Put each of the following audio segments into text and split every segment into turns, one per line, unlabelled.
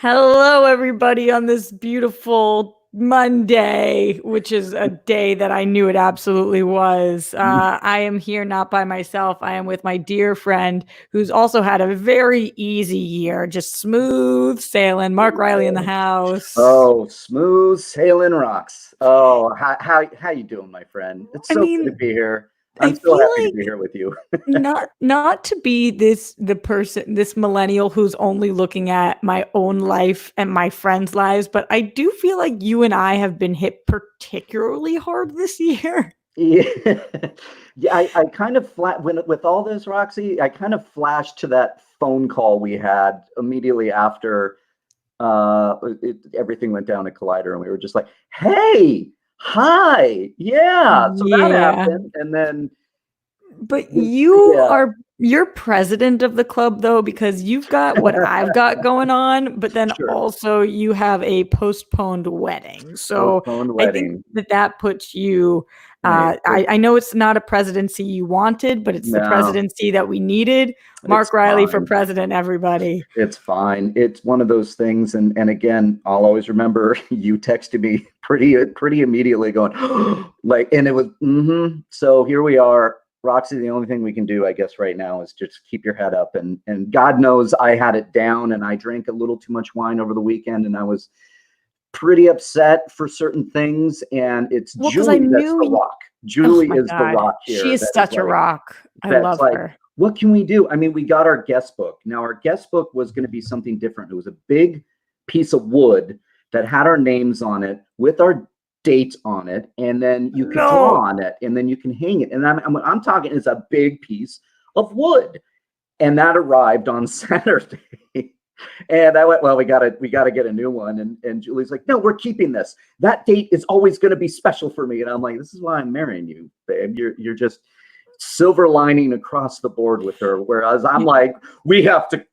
Hello, everybody, on this beautiful Monday, which is a day that I knew it absolutely was. I am here not by myself. I am with my dear friend who's also had a very easy year, just smooth sailing. Mark Reilly in the house.
Oh, smooth sailing rocks. Oh, how you doing, my friend? It's
I
so good to
mean,
be here.
I
I'm so
feel
happy to be
like
here with you.
not to be this millennial who's only looking at my own life and my friends' lives, but I do feel like you and I have been hit particularly hard this year.
Yeah, yeah. I kind of with all this, Roxy. I kind of flashed to that phone call we had immediately after everything went down at Collider, and we were just like, "Hey, hi, yeah." So that
Yeah.
happened, and then
But
this, yeah,
you're president of the club though, because you've got what I've got going on, but then
sure.
also you have a postponed wedding. So
Postponed
I think
wedding.
that puts you
Hey,
I know it's not a presidency you wanted, but it's the
no,
presidency that we needed.
it's
Mark Reilly for
fine.
president, everybody.
It's fine. It's one of those things, and again, I'll always remember you texted me pretty immediately, going like, and it was So here we are, Roxy. The only thing we can do, I guess, right now is just keep your head up, and God knows I had it down, and I drank a little too much wine over the weekend, and I was pretty upset for certain things, and it's
Well, because I
Julie that's the
knew
rock.
oh
Julie
my
is the
God.
rock
She
here.
is such a rock. I
That's
love
like,
her.
what can we do? I mean, we got our guest book. Now, our guest book was going to be something different. It was a big piece of wood that had our names on it with our dates on it, and then you could draw
No.
on it, and then you can hang it. And I'm talking, it's a big piece of wood, and that arrived on Saturday. And I went, well, we gotta get a new one. And Julie's like, no, we're keeping this. That date is always going to be special for me. And I'm like, this is why I'm marrying you, babe. You're just silver lining across the board with her. Whereas I'm like, we have to.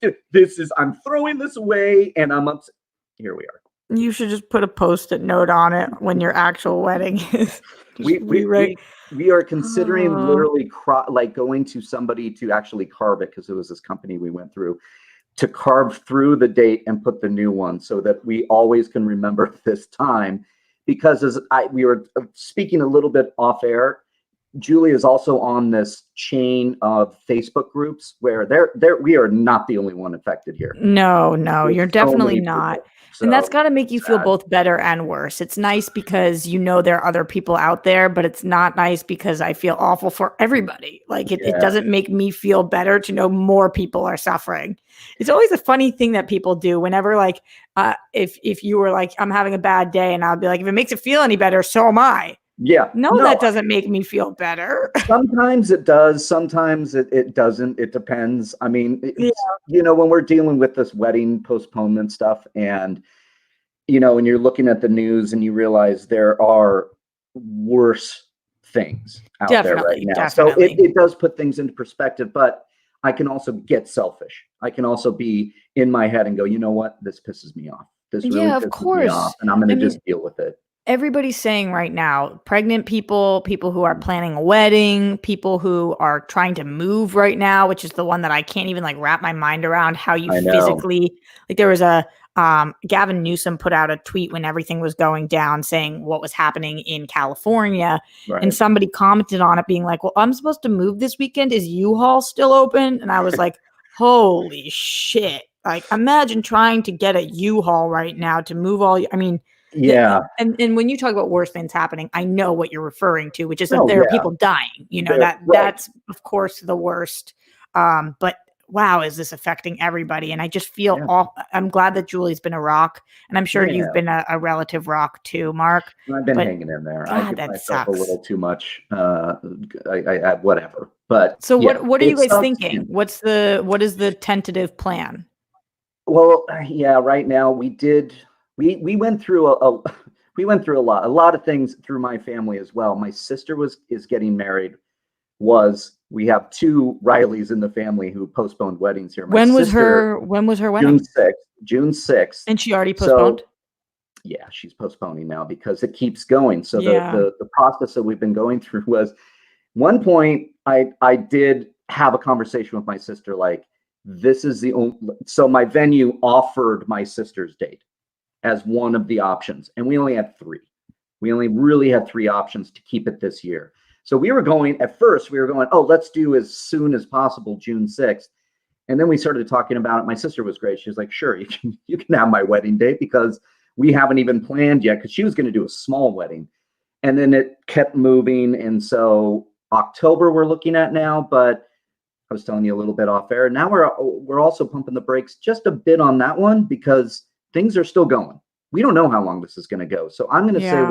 I'm throwing this away, and I'm upset. Here we are.
You should just put a post-it note on it when your actual wedding is. Just
We we
rewrite.
we we are considering
Oh.
literally like going to somebody to actually carve it, because it was this company we went through to carve through the date and put the new one so that we always can remember this time. Because we were speaking a little bit off air, Julie is also on this chain of Facebook groups where we are not the only one affected here.
No,
There's
you're
so
definitely
many
not.
people.
And that's
So
gotta make you feel
sad.
both better and worse. It's nice because you know there are other people out there, but it's not nice because I feel awful for everybody. Like it
Yeah.
doesn't make me feel better to know more people are suffering. It's always a funny thing that people do whenever like if you were like, I'm having a bad day, and I'll be like, if it makes it feel any better, so am I.
Yeah.
No,
No,
that doesn't make me feel better.
sometimes it does. Sometimes it doesn't. It depends. I mean,
Yeah,
when we're dealing with this wedding postponement stuff, and when you're looking at the news and you realize there are worse things out there right
definitely,
now. So it,
definitely.
it does put things into perspective, but I can also get selfish. I can also be in my head and go, you know what? This pisses me off. This really
Yeah, of
pisses me off,
course.
and I'm going
I
to
mean,
just deal with it.
everybody's saying right now, pregnant people, people who are planning a wedding, people who are trying to move right now, which is the one that I can't even like wrap my mind around how you
I know.
physically like there was a Gavin Newsom put out a tweet when everything was going down saying what was happening in California, and
Right.
somebody commented on it being like, "Well, I'm supposed to move this weekend. Is U-Haul still open?" And I was like, "Holy shit." Like imagine trying to get a U-Haul right now to move all I mean,
Yeah.
and when you talk about worse things happening, I know what you're referring to, which is that
Oh,
there are
yeah.
people dying.
There. Right.
That's of course the worst. But wow, is this affecting everybody? And I just feel
Yeah.
all. I'm glad that Julie's been a rock, and I'm sure you've
Yeah.
been a relative rock too, Mark.
I've been
But
hanging in there. I
God,
give
that
myself a
sucks.
little too much. Whatever. But
So
yeah,
what are you
it
guys
sucks.
thinking? What is the tentative plan?
Well, yeah, right now we went through we went through a lot of things through my family as well. My sister is getting married. We have two Rileys in the family who postponed weddings here. My sister,
When was her
June
wedding?
6th, June 6th.
And she already
So
postponed?
yeah, she's postponing now because it keeps going. So the
Yeah.
the the process that we've been going through was one point I did have a conversation with my sister like, this is the only, so my venue offered my sister's date as one of the options. And we only had three. We only really had three options to keep it this year. So we were going, at first, we were going, oh, let's do as soon as possible, June 6th. And then we started talking about it. My sister was great. She was like, sure, you can have my wedding date because we haven't even planned yet, because she was going to do a small wedding. And then it kept moving. And so October we're looking at now, but I was telling you a little bit off air. Now we're also pumping the brakes just a bit on that one because things are still going. We don't know how long this is going to go. So I'm going to say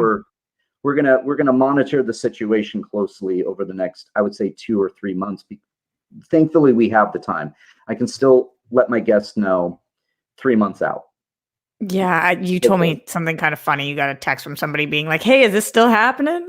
we're going to monitor the situation closely over the next, I would say, 2 or 3 months. Thankfully, we have the time. I can still let my guests know 3 months out.
Yeah, you told me something kind of funny. You got a text from somebody being like, hey, is this still happening?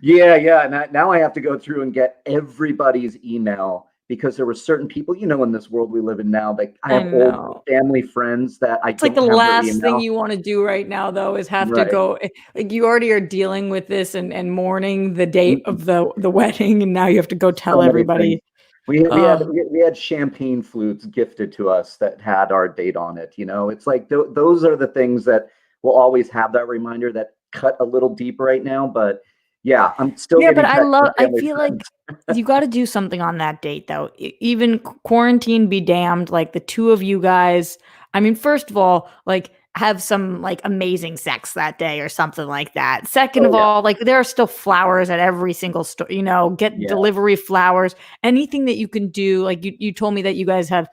Yeah. And now I have to go through and get everybody's email, because there were certain people, in this world we live in now, that I have old family friends that
it's like the last thing you want to do right now, though, is have to go. Like, you already are dealing with this and mourning the date of the wedding, and now you have to go tell everybody.
We had champagne flutes gifted to us that had our date on it. It's like those are the things that will always have that reminder that cut a little deep right now. But yeah, I'm still.
Yeah, but I feel like you got to do something on that date, though. Even quarantine be damned. Like, the two of you guys, I mean, first of all, like, have some like amazing sex that day or something like that. Second of all, like, there are still flowers at every single store, get delivery flowers, anything that you can do. Like, you told me that you guys have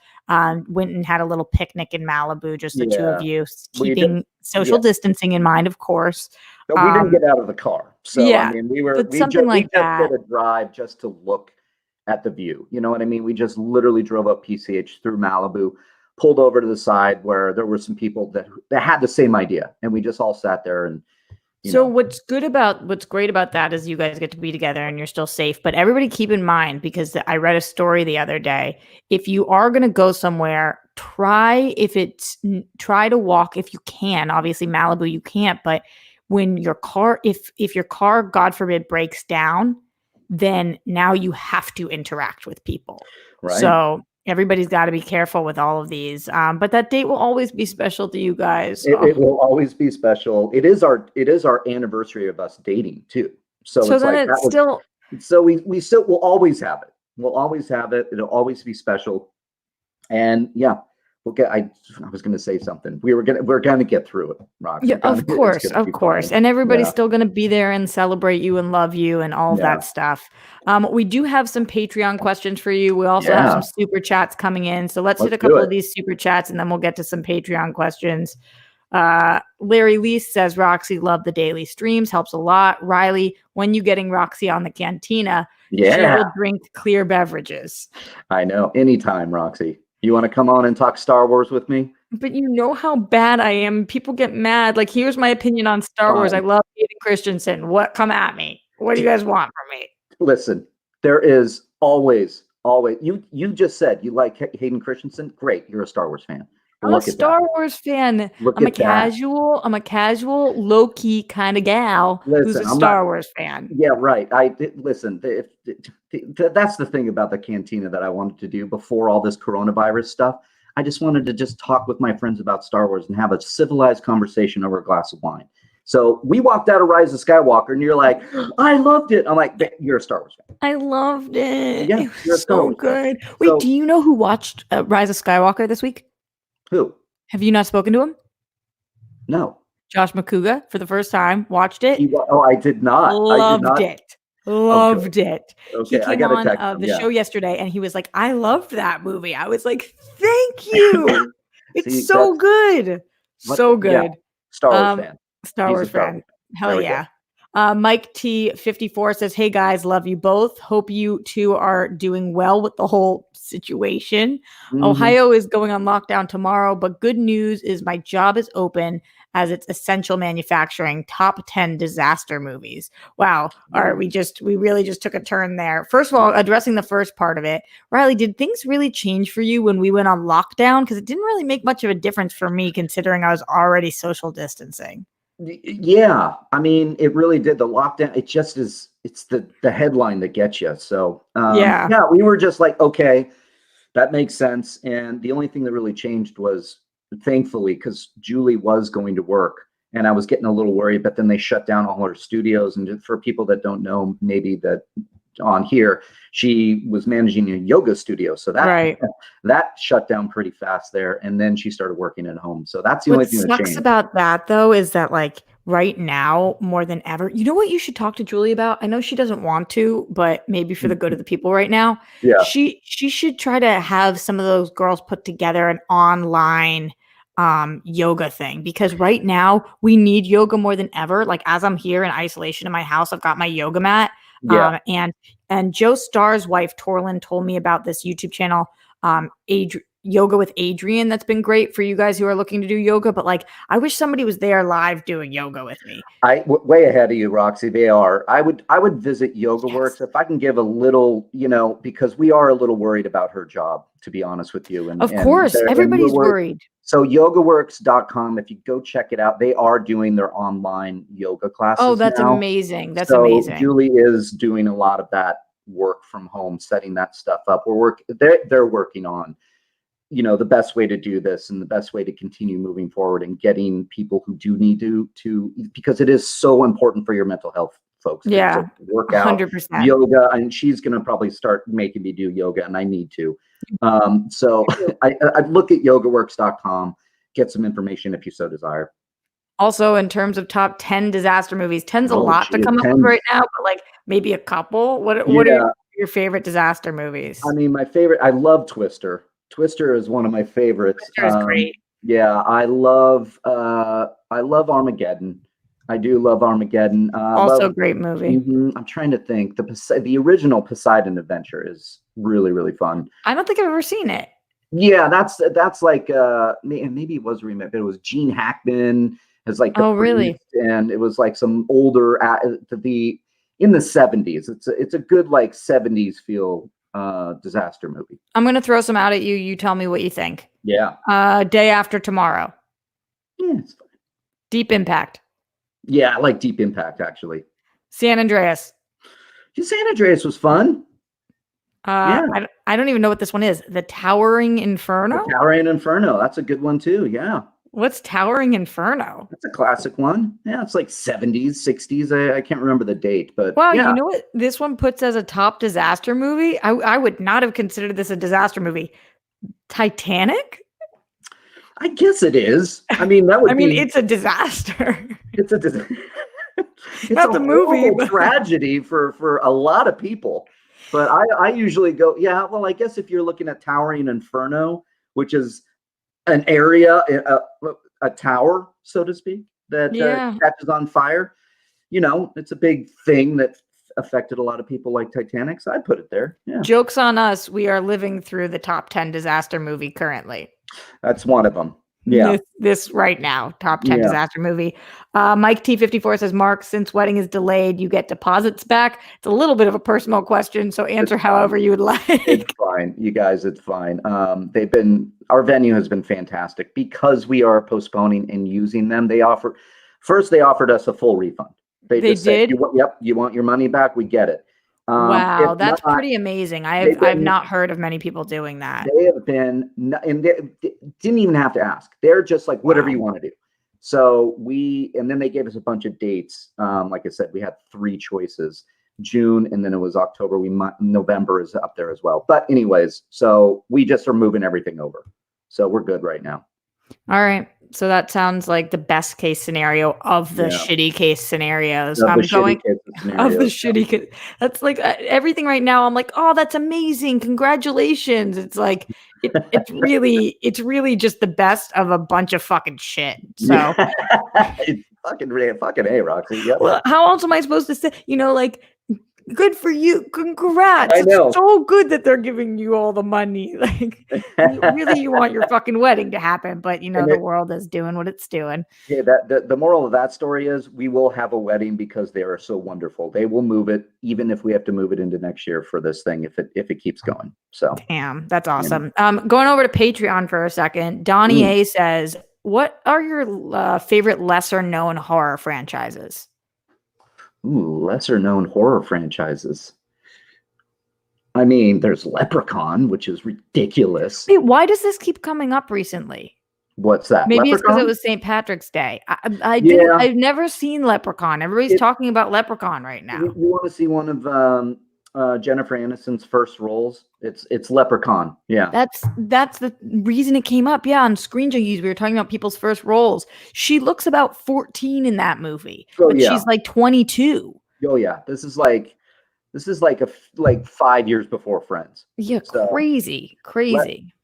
went and had a little picnic in Malibu, just the two of you, keeping social distancing in mind, of course.
But we didn't get out of the car. So, I mean, we just did a drive just to look at the view. You know what I mean? We just literally drove up PCH through Malibu, pulled over to the side where there were some people that had the same idea. And we just all sat there and,
what's great about that is you guys get to be together and you're still safe. But everybody keep in mind, because I read a story the other day, if you are going to go somewhere, try to walk if you can. Obviously Malibu you can't, but when your car, if your car, God forbid, breaks down, then now you have to interact with people. Right. So everybody's got to be careful with all of these. But that date will always be special to you guys.
It will always be special. It is our anniversary of us dating too. So it's like so we still will always have it. We'll always have it. It'll always be special. And yeah. I was going to say something. We're going to get through it, Rox.
Yeah, of course. And everybody's still going to be there and celebrate you and love you and all that stuff. We do have some Patreon questions for you. We also have some super chats coming in. So let's hit a couple of these super chats and then we'll get to some Patreon questions. Larry Lee says, Roxy, love the daily streams. Helps a lot. Reilly, when you getting Roxy on the Cantina? She will drink clear beverages.
I know. Anytime, Roxy. You want to come on and talk Star Wars with me?
But you know how bad I am. People get mad. Like, here's my opinion on Star Wars. I love Hayden Christensen. Come at me. What do you guys want from me?
Listen, there is always. You just said you like Hayden Christensen. Great, you're a Star Wars fan.
I'm a Star Wars fan. I'm a casual, low-key kind of gal who's a Star Wars fan.
Yeah, right. Listen, that's the thing about the Cantina that I wanted to do before all this coronavirus stuff. I just wanted to just talk with my friends about Star Wars and have a civilized conversation over a glass of wine. So we walked out of Rise of Skywalker and you're like, I loved it. I'm like, you're a Star Wars fan.
I loved it.
Yeah,
it was so good. Wait, do you know who watched Rise of Skywalker this week?
Who?
Have you not spoken to him?
No.
Josh McCouga for the first time. Watched it.
I did not.
Loved it. Loved it.
Okay.
He came on the show yesterday and he was like, I loved that movie. I was like, thank you. It's so good. So good.
Yeah. Star Wars fan.
Star Wars fan. Hell yeah. Mike T54 says, hey guys, love you both. Hope you two are doing well with the whole situation. Mm-hmm. Ohio is going on lockdown tomorrow, but good news is my job is open as it's essential manufacturing, top 10 disaster movies. Wow. All right. We really just took a turn there. First of all, addressing the first part of it, Reilly, did things really change for you when we went on lockdown? Because it didn't really make much of a difference for me considering I was already social distancing.
Yeah, I mean, it really did. The lockdown, it's the headline that gets you. So, we were just like, okay, That makes sense. And the only thing that really changed was, thankfully, because Julie was going to work and I was getting a little worried, but then they shut down all her studios. And for people that don't know, maybe that on here, she was managing a yoga studio. So that
Right.
that shut down pretty fast there. And then she started working at home. So that's the
What
only thing that
sucks
changed.
about that though is that like right now more than ever, you know what you should talk to Julie about? I know she doesn't want to, but maybe for the good of the people right now,
Yeah.
she should try to have some of those girls put together an online yoga thing because right now we need yoga more than ever. Like as I'm here in isolation in my house, I've got my yoga mat.
Yeah.
And Joe Starr's wife Torlin told me about this YouTube channel, Yoga with Adrian. That's been great for you guys who are looking to do yoga. But like, I wish somebody was there live doing yoga with me.
Way ahead of you, Roxy. They are. I would visit Yoga Works
Yes.
if I can give a little, because we are a little worried about her job, to be honest with you. And
Of course,
we're
everybody's
worried.
worried.
So yogaworks.com, if you go check it out, they are doing their online yoga
Oh,
classes
that's
now.
amazing. That's
So
amazing.
Julie is doing a lot of that work from home, setting that stuff up. They're working on, the best way to do this and the best way to continue moving forward and getting people who do need to because it is so important for your mental health, folks, to
Yeah,
work out
100%.
yoga. And she's going to probably start making me do yoga, and I need to. So I'd look at yogaworks.com, get some information if you so desire.
Also, in terms of top 10 disaster movies, 10's a
Oh,
lot to
gee,
come up with
10.
right now, but like maybe a couple. What are
Yeah.
your favorite disaster movies?
I mean, my favorite, I love Twister. Twister is one of my favorites.
Twister is great.
Yeah, I love Armageddon. I do love Armageddon.
Also a great movie.
I'm trying to think. The original Poseidon Adventure is really, really fun.
I don't think I've ever seen it.
Yeah, that's like maybe it was a remake, but it was Gene Hackman as like the
Oh, really?
priest, and it was like some older in the 70s. It's a good like 70s feel disaster movie.
I'm gonna throw some out at you. You tell me what you think.
Yeah.
Day After Tomorrow.
Yeah, it's fine.
Deep Impact.
Yeah, I like Deep Impact actually.
San Andreas.
San Andreas was fun. Yeah.
I don't even know what this one is. The Towering Inferno?
The Towering Inferno. That's a good one too. Yeah.
What's Towering Inferno?
That's a classic one. Yeah, it's like 70s, 60s. I can't remember the date, but
Wow,
yeah.
you know what this one puts as a top disaster movie? I would not have considered this a disaster movie. Titanic?
I guess it is. I mean, that would
I mean,
be.
it's a disaster.
It's a. It's
Not the movie,
horrible
but
tragedy for a lot of people. But I usually go, yeah. Well, I guess if you're looking at Towering Inferno, which is an area, a tower, so to speak, that
yeah.
catches on fire. It's a big thing that affected a lot of people like Titanic. So I'd put it there. Yeah.
Joke's on us. We are living through the top 10 disaster movie currently.
That's one of them. Yeah.
This right now, top 10
Yeah.
disaster movie. Mike T54 says, Mark, since wedding is delayed, you get deposits back. It's a little bit of a personal question, so answer however you would like.
It's fine. You guys, it's fine. Our venue has been fantastic because we are postponing and using them. They offered us a full refund. They just said,
did?
Yep, you want your money back? We get it.
Wow,
If
that's
not,
pretty amazing. I've not heard of many people doing that.
they have been, and they didn't even have to ask. They're just like, whatever you want to do. So and then they gave us a bunch of dates. Like I said, we had 3 choices: June, and then it was October. November is up there as well. But anyways, so we just are moving everything over. So we're good right now.
All right. So that sounds like the best case scenario of the shitty case scenarios. I'm going of the shitty case. That's like everything right now. I'm like, oh, that's amazing. Congratulations. It's like, it's really just the best of a bunch of fucking shit. So
it's fucking A, Roxy. Yep.
Well, how else am I supposed to say, like, good for you. Congrats.
I know.
It's so good that they're giving you all the money. Like, really, you want your fucking wedding to happen, but the world is doing what it's doing.
Yeah, the moral of that story is we will have a wedding because they are so wonderful. They will move it, even if we have to move it into next year for this thing, if it keeps going. So
damn, that's awesome. Going over to Patreon for a second, Donnie A says, what are your favorite lesser known horror franchises?
Ooh, lesser known horror franchises. I mean, there's Leprechaun, which is ridiculous.
Wait, why does this keep coming up recently?
What's that?
Maybe it's because it
Leprechaun?
was St. Patrick's Day. I didn't.
Yeah.
I've never seen Leprechaun. Everybody's talking about Leprechaun right
You,
now.
you want to see one of Jennifer Aniston's first roles? It's Leprechaun. Yeah.
That's the reason it came up. Yeah, on Screen Junkies, we were talking about people's first roles. She looks about 14 in that movie,
Oh
but
yeah.
she's like 22.
Oh yeah. This is like 5 years before Friends.
Yeah,
So
crazy.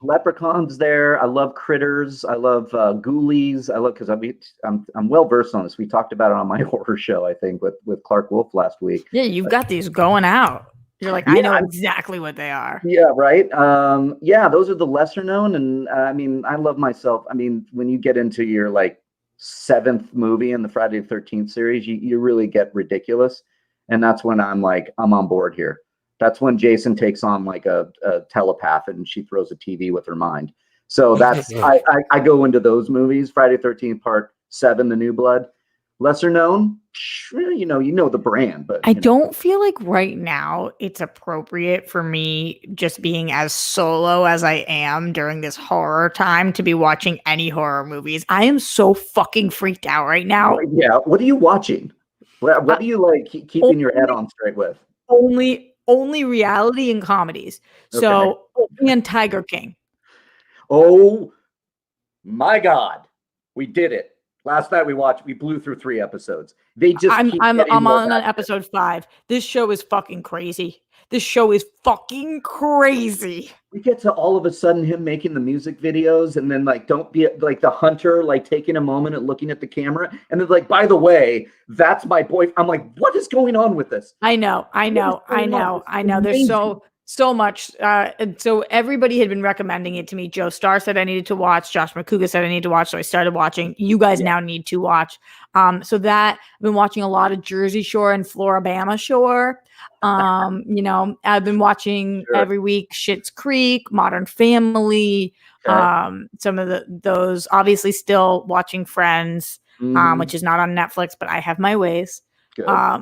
Leprechaun's there. I love Critters. I love Ghoulies. I love because I'm well versed on this. We talked about it on my horror show, I think, with Clark Wolf last week.
Yeah, you've got these going out. You're like, I
Yeah,
know exactly what they are.
yeah, right. Yeah, those are the lesser known, and I mean, I love myself. I mean, when you get into your like seventh movie in the Friday the 13th series, you really get ridiculous, and that's when I'm like, I'm on board here. That's when Jason takes on like a telepath, and she throws a TV with her mind. So that's I go into those movies. Friday the 13th Part 7, The New Blood. Lesser known, you know the brand, but
I don't feel like right now it's appropriate for me, just being as solo as I am during this horror time, to be watching any horror movies. I am so fucking freaked out right now.
yeah. What are you watching? What do you like keeping your head
Only
on straight with?
only reality and comedies. So and Tiger King.
Oh my God, we did it. Last night we blew through 3 episodes. They just
I'm
keep
I'm
getting
I'm
more
on
accurate.
episode 5. This show is fucking crazy. This show is fucking crazy.
We get to all of a sudden him making the music videos, and then like don't be like the hunter like taking a moment and looking at the camera, and then like, by the way, that's my boy. I'm like, what is going on with this?
I know. There's so much. And so everybody had been recommending it to me. Joe Starr said I needed to watch. Josh McCouga said I need to watch. So I started watching. You guys now need to watch. So that I've been watching a lot of Jersey Shore and Floribama Shore. I've been watching every week Schitt's Creek, Modern Family. Some of those, obviously still watching Friends, which is not on Netflix, but I have my ways.
Good.
Yeah.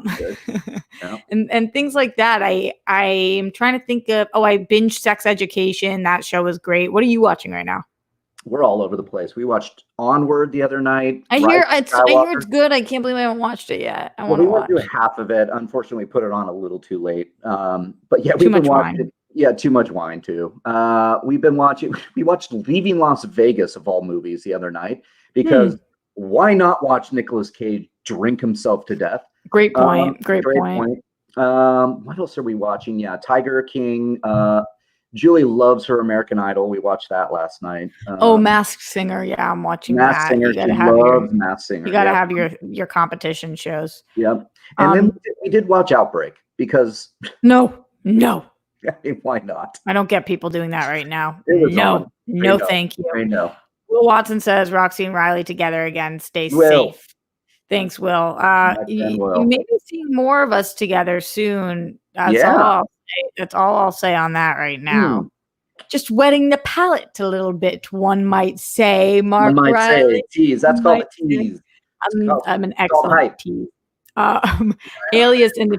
and things like that. I am trying to think of. I binged Sex Education. That show was great. What are you watching right now?
We're all over the place. We watched Onward the other night.
I hear it's good. I can't believe I haven't watched it yet. I want to watch.
We went through half of it. Unfortunately, we put it on a little too late. But yeah,
we've been watching
it. Yeah, too much wine too. We've been watching. We watched Leaving Las Vegas of all movies the other night because why not watch Nicolas Cage drink himself to death?
Great point. Great point.
What else are we watching? Yeah, Tiger King. Julie loves her American Idol. We watched that last night.
Masked Singer. Yeah, I'm watching
Masked
that.
Singer. She loves Masked Singer.
You got to have your competition shows.
Yep. And then we did watch Outbreak because
no.
I mean, why not?
I don't get people doing that right now. Thank you.
I know.
Will Watson says Roxy and Reilly together again. Stay safe. Thanks, Will. You may be seeing more of us together soon. That's all I'll say on that right now. Just wetting the palate a little bit, one might say. Mark Reilly.
Tease. That's called a tease.
I'm an excellent tease. Alias in the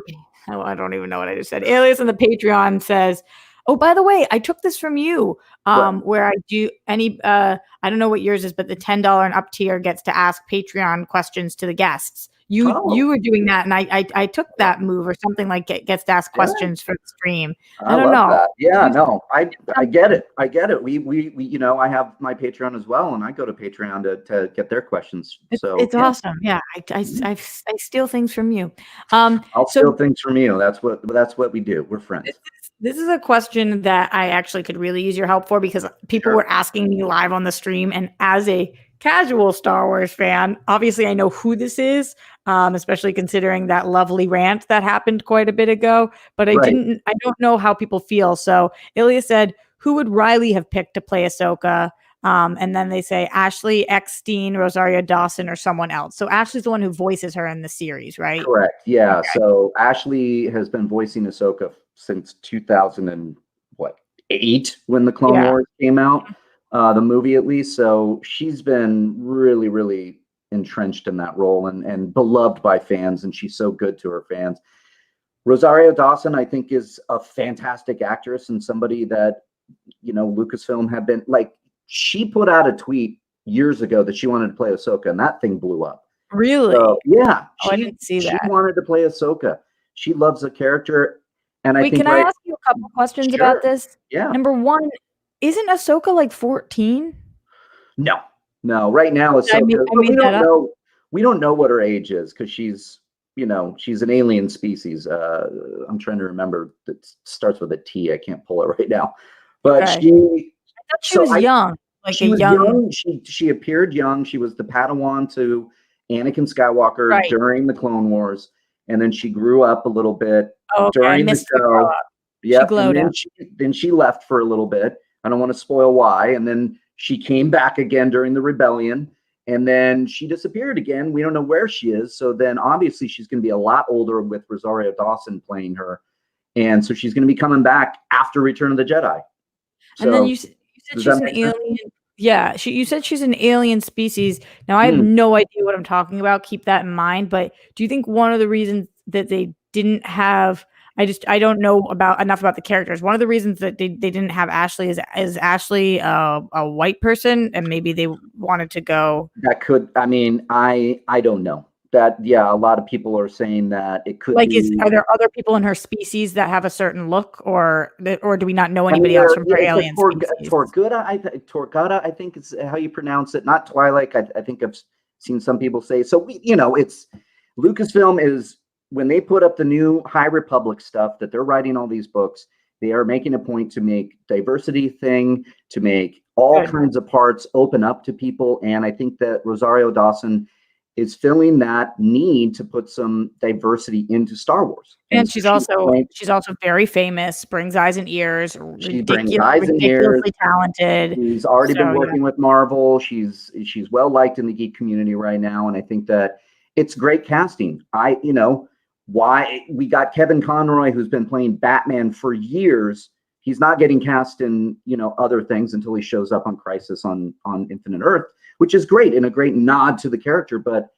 I don't even know what I just said. Alias in the Patreon says, oh, by the way, I took this from you. Where I do any I don't know what yours is, but the $10 and up tier gets to ask Patreon questions to the guests. You were doing that, and I took that move or something, like gets to ask questions for the stream. I don't know.
That. Yeah, no, I get it. I get it. We I have my Patreon as well, and I go to Patreon to get their questions. So
it's awesome. Yeah, I steal things from you.
I'll steal things from you. That's what we do. We're friends.
This is a question that I actually could really use your help for, because people were asking me live on the stream, and as a casual Star Wars fan, obviously I know who this is, especially considering that lovely rant that happened quite a bit ago, but I don't know how people feel. So Ilya said, who would Reilly have picked to play Ahsoka? And then they say Ashley Eckstein, Rosario Dawson, or someone else. So Ashley's the one who voices her in the series, right?
Correct. Yeah. Okay. So Ashley has been voicing Ahsoka since 2008 when the Clone Wars came out, the movie at least. So she's been really, really entrenched in that role and beloved by fans, and she's so good to her fans. Rosario Dawson, I think, is a fantastic actress and somebody that, Lucasfilm had been like, she put out a tweet years ago that she wanted to play Ahsoka, and that thing blew up.
Really?
So, yeah,
Oh, I didn't see
she
that.
wanted to play Ahsoka. She loves the character, and I
Wait,
think
can I ask you a couple questions
Sure.
about this?
Yeah.
Number one, isn't Ahsoka like 14?
No. Right now, Ahsoka.
I
But we
made that
don't
up.
know. We don't know what her age is because she's an alien species. I'm trying to remember. That starts with a T. I can't pull it right now. But
Okay.
she.
I thought she was young, like
She
a
was
young.
young. She appeared young. She was the Padawan to Anakin Skywalker
Right.
during the Clone Wars, and then she grew up a little bit
Oh, okay. I
during the
missed the grow
show.
up.
Yep.
She glowed
and
out.
then she left for a little bit. I don't want to spoil why. And then she came back again during the rebellion, and then she disappeared again. We don't know where she is. So then obviously she's going to be a lot older with Rosario Dawson playing her, and so she's going to be coming back after Return of the Jedi.
And then
So
you said
does
she's
that
an
make sense?
alien. Yeah, you said she's an alien species. Now I have no idea what I'm talking about. Keep that in mind. But do you think one of the reasons that they didn't have I don't know enough about the characters. One of the reasons that they didn't have Ashley is Ashley a white person, and maybe they wanted to go.
That could. I mean, I don't know. That a lot of people are saying that it could
Like,
be.
are there other people in her species that have a certain look, or do we not know
I mean,
anybody else from her
it's a
alien species?
Torgata. Torgata, I think is how you pronounce it. Not Twilight. I think I've seen some people say. So it's Lucasfilm is when they put up the new High Republic stuff that they're writing all these books. They are making a point to make diversity thing, to make all kinds of parts open up to people, and I think that Rosario Dawson is filling that need to put some diversity into Star Wars.
And she's also very famous, brings eyes and ears,
she brings eyes and ears,
ridiculously talented.
She's already been working with Marvel. She's well liked in the geek community right now, and I think that it's great casting. Why we got Kevin Conroy, who's been playing Batman for years. He's not getting cast in other things until he shows up on Crisis on Infinite Earth, which is great and a great nod to the character. But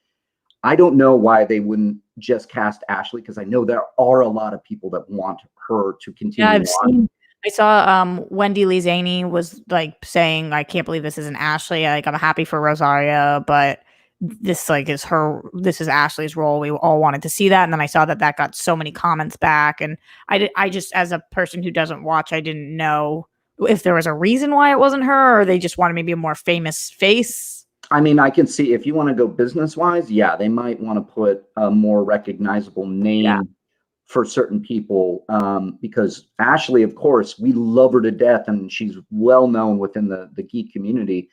I don't know why they wouldn't just cast Ashley, because I know there are a lot of people that want her to continue.
Yeah, I saw Wendy Lee Zaney was like saying, "I can't believe this isn't Ashley. Like, I'm happy for Rosaria, but this this is Ashley's role. We all wanted to see that." And then I saw that got so many comments back, and I just, as a person who doesn't watch, I didn't know if there was a reason why it wasn't her, or they just wanted maybe a more famous face.
I mean, I can see if you want to go business wise, they might want to put a more recognizable name for certain people, because Ashley, of course, we love her to death, and she's well known within the geek community.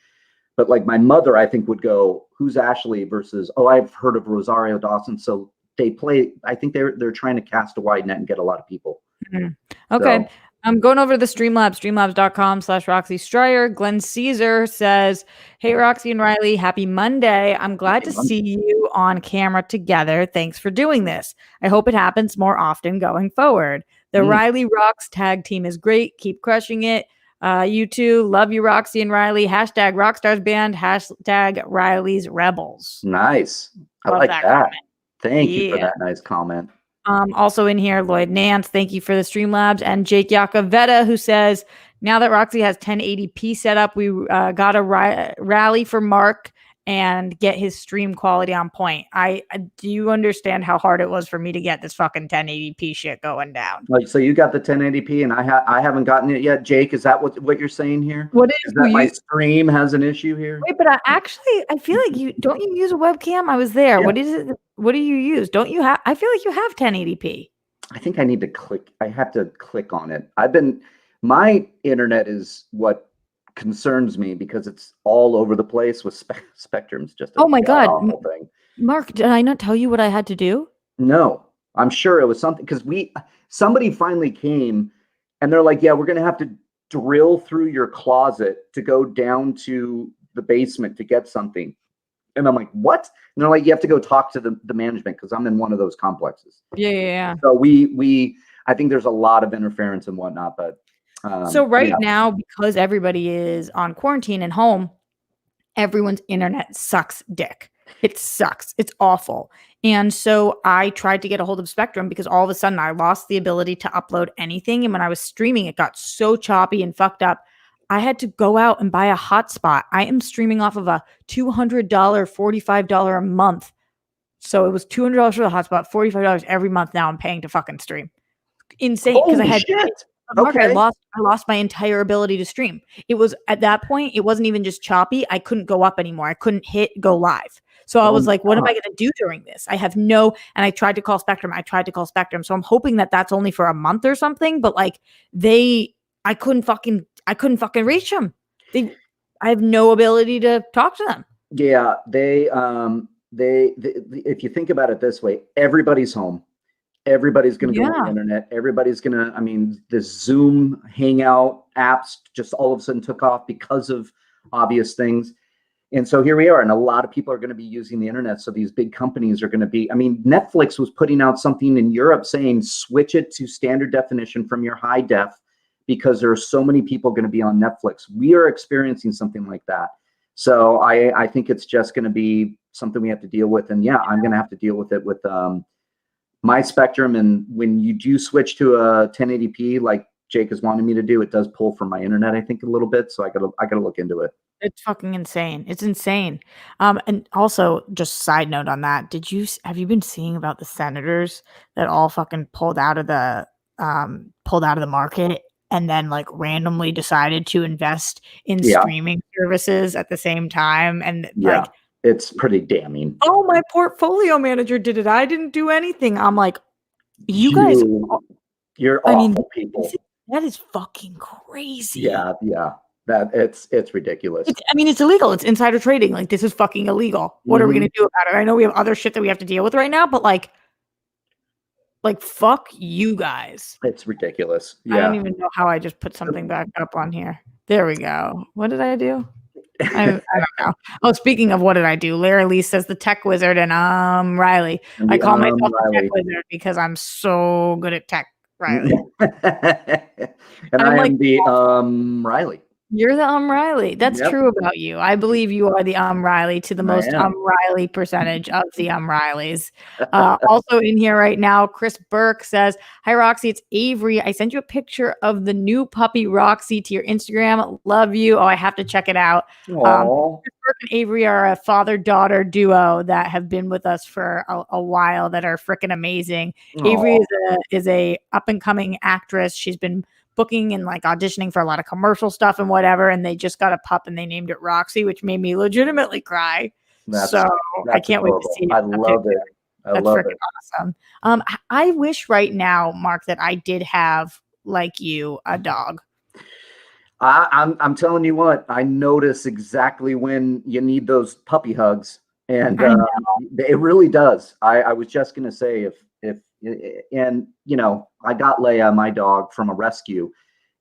But like my mother, I think would go, "Who's Ashley?" versus, "Oh, I've heard of Rosario Dawson." So I think they're trying to cast a wide net and get a lot of people.
Mm-hmm. Okay. So, I'm going over to the Streamlabs, streamlabs.com/Roxy Stryer. Glenn Caesar says, "Hey, Roxy and Reilly, happy Monday. I'm glad to see you on camera together. Thanks for doing this. I hope it happens more often going forward. The Reilly Rocks tag team is great. Keep crushing it. You two, love you, Roxy and Reilly. Hashtag Rockstars Band. Hashtag Reilly's Rebels."
Nice. I like that. Comment. Thank you for that nice comment.
Also in here, Lloyd Nance, thank you for the Streamlabs, and Jake Yakavetta, who says, "Now that Roxy has 1080p set up, we got to rally for Mark and get his stream quality on point." Do you understand how hard it was for me to get this fucking 1080p shit going down?
Like, so you got the 1080p, and I haven't gotten it yet. Jake, is that what you're saying here?
What
is that? My stream has an issue here.
Wait, but I feel like you use a webcam. I was there. Yeah. What is it? What do you use? Don't you have? I feel like you have 1080p.
I think I need to click. I have to click on it. My internet is what concerns me because it's all over the place with Spectrum's just.
Oh my God, thing. Mark, did I not tell you what I had to do?
No, I'm sure it was something, because somebody finally came and they're like, "Yeah, we're gonna have to drill through your closet to go down to the basement to get something." And I'm like, "What?" And they're like, "You have to go talk to the management," because I'm in one of those complexes.
Yeah.
So I think there's a lot of interference and whatnot, but
so now, because everybody is on quarantine and home, everyone's internet sucks dick. It sucks. It's awful. And so I tried to get a hold of Spectrum because all of a sudden I lost the ability to upload anything. And when I was streaming, it got so choppy and fucked up. I had to go out and buy a hotspot. I am streaming off of a $200, $45 a month. So it was $200 for the hotspot, $45 every month now I'm paying to fucking stream. Insane. Because I
Holy
had
shit.
Mark, I
Okay.
lost my entire ability to stream. It was at that point, it wasn't even just choppy. I couldn't go up anymore. I couldn't hit go live. So I
Oh
was
my
like, what am I
God.
going to do during this? I have no, and I tried to call Spectrum. So I'm hoping that that's only for a month or something. But like I couldn't fucking reach them. I have no ability to talk to them.
Yeah, they if you think about it this way, everybody's home. Everybody's going to go on the
Yeah.
internet. Everybody's going to, I mean, the Zoom Hangout apps just all of a sudden took off because of obvious things. And so here we are. And a lot of people are going to be using the internet. So these big companies are going to be, I mean, Netflix was putting out something in Europe saying switch it to standard definition from your high def because there are so many people going to be on Netflix. We are experiencing something like that. So I think it's just going to be something we have to deal with. And yeah, I'm going to have to deal with it with my Spectrum. And when you do switch to a 1080p, like Jake has wanted me to do, it does pull from my internet, I think, a little bit. So I gotta look into it.
It's fucking insane. It's insane. And also, just side note on that, have you been seeing about the senators that all fucking pulled out of the market and then like randomly decided to invest in
Yeah,
streaming services at the same time? And
yeah,
like,
it's pretty damning.
oh, my portfolio manager did it. I didn't do anything. I'm like, you guys,
You're
I mean,
awful people.
that is fucking crazy.
Yeah, yeah. That it's ridiculous.
It's illegal. It's insider trading. Like, this is fucking illegal. What are we
Hmm.
gonna do about it? I know we have other shit that we have to deal with right now, but fuck you guys.
It's ridiculous.
I don't
Yeah.
even know how I just put something back up on here. There we go. What did I do? I don't know. Oh, speaking of what did I do? Reilly says the tech wizard and Reilly.
And
I
the
call myself the tech
Riley.
wizard because I'm so good at tech, Reilly.
And I
I'm like,
am the Riley.
you're the Reilly. That's
Yep,
true about you. I believe you are the Reilly to the
I
most
am.
Reilly percentage of the Reillys. Also in here right now, Chris Burke says, "Hi Roxy, it's Avery. I sent you a picture of the new puppy Roxy to your Instagram. Love you. Oh, I have to check it out."
Aww.
Chris Burke and Avery are a father-daughter duo that have been with us for a while that are freaking amazing. Avery is a up-and-coming actress. She's been booking and like auditioning for a lot of commercial stuff and whatever, and they just got a pup and they named it Roxy, which made me legitimately cry. So I
That's
can't wait to
adorable.
see
I
a
love
picture.
it. I
That's
love
freaking
it.
awesome. I wish right now, Mark, that I did have like you a dog.
I'm telling you what, I notice exactly when you need those puppy hugs, and
I know.
it really does. I was just gonna say if and you know I got Leia, my dog, from a rescue,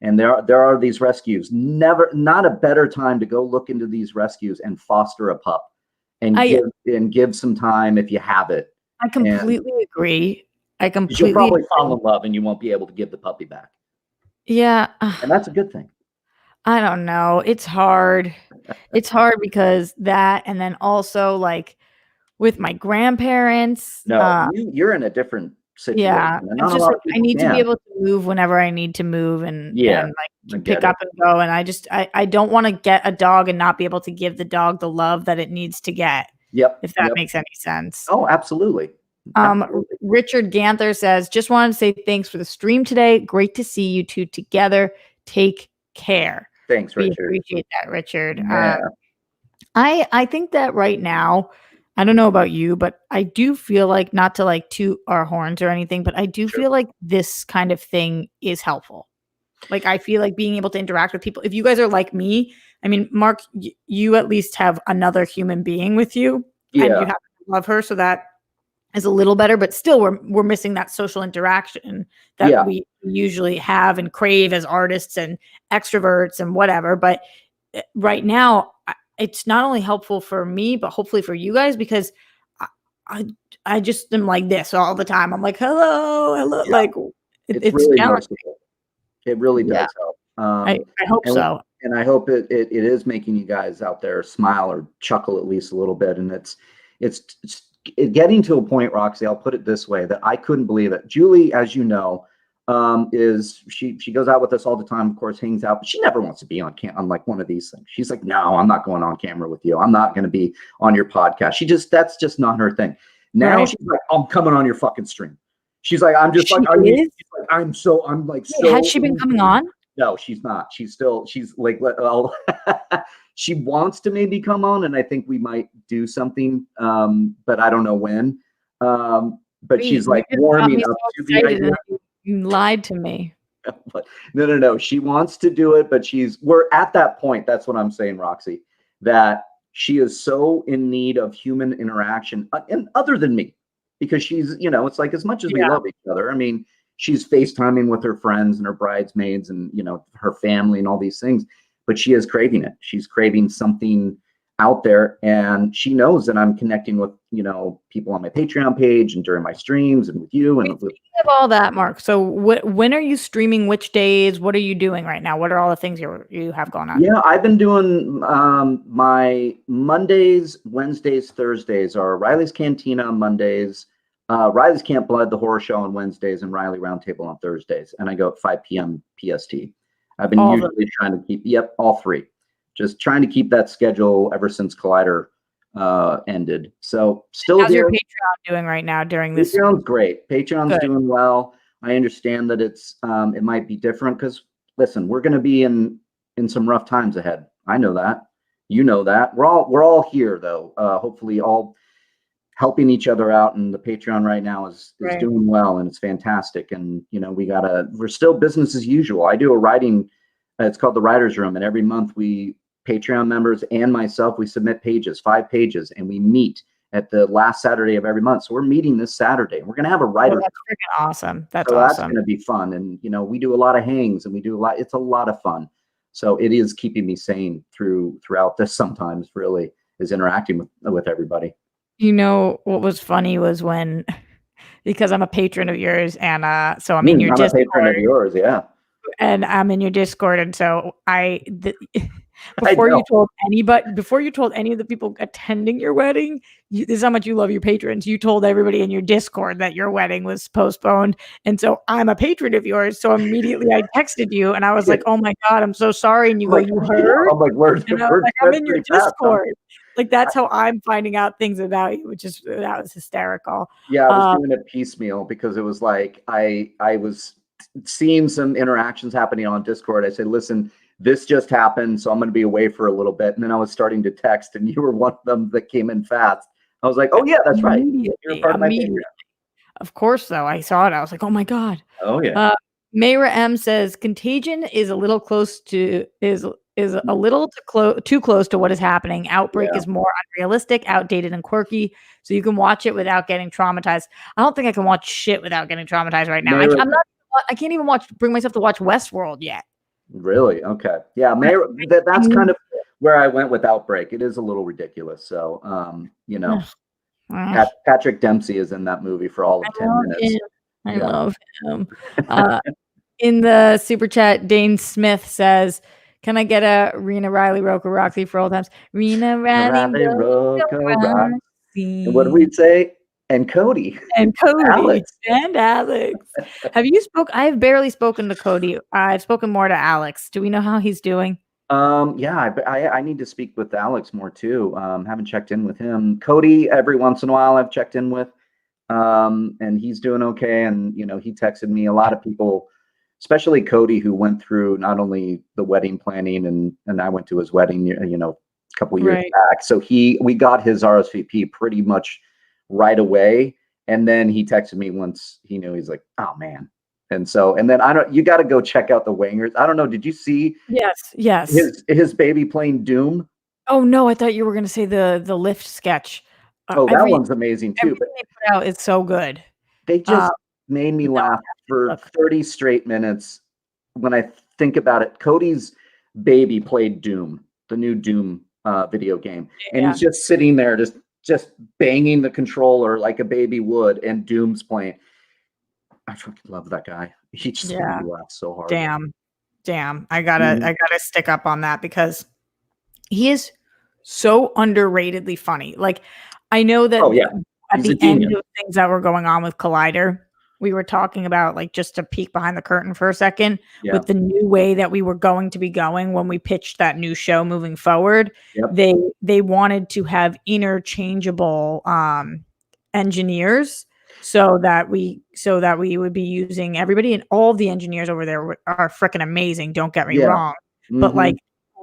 and there are these rescues. Not a better time to go look into these rescues and foster a pup, and
I
give some time if you have it,
I
and
completely agree. I
'cause you'll
completely
probably fall
agree.
in love and you won't be able to give the puppy back,
Yeah.
and that's a good thing.
I don't know. It's hard. It's hard because that, and then also like with my grandparents,
No, you're in a different situation,
yeah,
and
it's
not a
just
lot
like
of
I
people
need to be
can.
able to move whenever I need to move
Yeah,
and like
I
to
get
pick
it.
up and go. And I don't want to get a dog and not be able to give the dog the love that it needs to get,
Yep,
if that
yep.
makes any sense.
Oh, absolutely. Absolutely.
Richard Ganther says, just wanted to say thanks for the stream today. Great to see you two together. Take care.
Thanks,
We
Richard.
appreciate that, Richard.
Yeah.
I think that right now, I don't know about you, but I do feel like, not to like toot our horns or anything, but I do
Sure.
feel like this kind of thing is helpful. Like I feel like being able to interact with people. If you guys are like me, I mean, Mark, you at least have another human being with you, and you
Yeah.
have to love her, so that is a little better. But still, we're missing that social interaction that
Yeah.
we usually have and crave as artists and extroverts and whatever. But right now, it's not only helpful for me, but hopefully for you guys, because I, I, I just am like this all the time. I'm like, hello, hello.
Yeah.
Like
It's
it's
really
challenging.
merciful. It really
Yeah,
does help.
I hope
And
so.
and I hope it is making you guys out there smile or chuckle at least a little bit. And it's getting to a point, Roxy, I'll put it this way, that I couldn't believe it. Julie, as you know, is she goes out with us all the time, of course, hangs out, but she never wants to be on like one of these things. She's like, no, I'm not going on camera with you. I'm not going to be on your podcast. That's just not her thing. Now
Right.
she's like, I'm coming on your fucking stream. She's like, I'm just
She
like,
is?
I'm like,
Wait,
so.
has she been coming on?
No, she's not. She's like, well, she wants to maybe come on, and I think we might do something, but I don't know when. But
Wait,
she's
you
like
just got
warming
me
up
so
to the
excited
idea.
and you lied to me.
But no. She wants to do it, but we're at that point. That's what I'm saying, Roxy, that she is so in need of human interaction, and other than me, because she's, it's like, as much as we
Yeah.
love each other, I mean, she's FaceTiming with her friends and her bridesmaids and, her family and all these things, but she is craving it. She's craving something out there, and she knows that I'm connecting with, people on my Patreon page and during my streams and with you. And
Speaking of all that, Mark, so when are you streaming? Which days? What are you doing right now? What are all the things you have going on?
Yeah, I've been doing my Mondays, Wednesdays, Thursdays are Reilly's Cantina on Mondays, Reilly's Camp Blood, the horror show on Wednesdays, and Reilly Roundtable on Thursdays. And I go at 5 p.m. PST. I've been usually trying to keep, all three. Just trying to keep that schedule ever since Collider ended. So still
How's
here.
your Patreon doing right now during this?
Patreon's great. Patreon's
Good.
doing well. I understand that it might be different because, listen, we're going to be in some rough times ahead. I know that. You know that. We're all here though. Hopefully all helping each other out, and the Patreon right now is
Right.
doing well, and it's fantastic. And we're still business as usual. I do a writing, it's called the Writers Room, and every month we Patreon members and myself, we submit 5 pages, and we meet at the last Saturday of every month. So we're meeting this Saturday. We're going to have a writer's room.
That's freaking awesome. That's
So
awesome.
that's going to be fun. And, we do a lot of hangs, and we do it's a lot of fun. So it is keeping me sane throughout this sometimes, really, is interacting with everybody.
What was funny was when, because I'm a patron of yours, and so I'm in your Discord.
I'm a patron of yours, yeah.
And I'm in your Discord, and so before you told any of the people attending your wedding, this is how much you love your patrons. You told everybody in your Discord that your wedding was postponed, and so I'm a patron of yours. So immediately I texted you, and I was like, "Oh my God, I'm so sorry." And you you heard?
I'm like,
I'm in your Discord. Like, that's how I'm finding out things about you, that was hysterical.
Yeah, I was doing it piecemeal because it was like I was seeing some interactions happening on Discord. I said, listen, this just happened, so I'm going to be away for a little bit. And then I was starting to text, and you were one of them that came in fast. I was like, oh yeah, that's right. You're part of my Patreon.
Of course, though. I saw it. I was like, oh my God.
Oh yeah.
Mayra M says Contagion is a little close to a little too close to what is happening. Outbreak is more unrealistic, outdated, and quirky. So you can watch it without getting traumatized. I don't think I can watch shit without getting traumatized right now. I can't even bring myself to watch Westworld yet.
Really? Okay. Yeah, that's kind of where I went with Outbreak. It is a little ridiculous. So, Patrick Dempsey is in that movie for all of 10 minutes.
I love him. In the super chat, Dane Smith says, "Can I get a Rena Reilly Roca Roxy for old times?" Rena Reilly Roca Roxy.
And what do we say? And Cody.
And Alex. Have you I have barely spoken to Cody. I've spoken more to Alex. Do we know how he's doing?
Yeah, I need to speak with Alex more too. Haven't checked in with him. Cody, every once in a while I've checked in with. And he's doing okay. And, he texted me. A lot of people, especially Cody, who went through not only the wedding planning, and I went to his wedding, a couple of years back. So we got his RSVP pretty much right away. And then he texted me once he knew. He's like, oh man. And then you got to go check out the Wangers. I don't know. Did you see?
Yes.
His baby playing Doom.
Oh no, I thought you were going to say the lift sketch.
That one's amazing too.
Everything they put out is so good.
They just made me laugh for 30 straight minutes. When I think about it, Cody's baby played Doom, the new Doom video game, and he's just sitting there, just banging the controller like a baby would, and Doom's playing. I fucking love that guy. He just made me laugh so hard.
Damn. I gotta stick up on that because he is so underratedly funny. Like, I know that
Oh yeah,
at
he's a
the end
genius.
of things that were going on with Collider, we were talking about, like, just to peek behind the curtain for a second,
Yeah.
with the new way that we were going to be going when we pitched that new show moving forward,
Yep.
they wanted to have interchangeable, engineers so that we would be using everybody, and all the engineers over there are freaking amazing, don't get me
Yeah.
wrong, but,
Hmm.
like,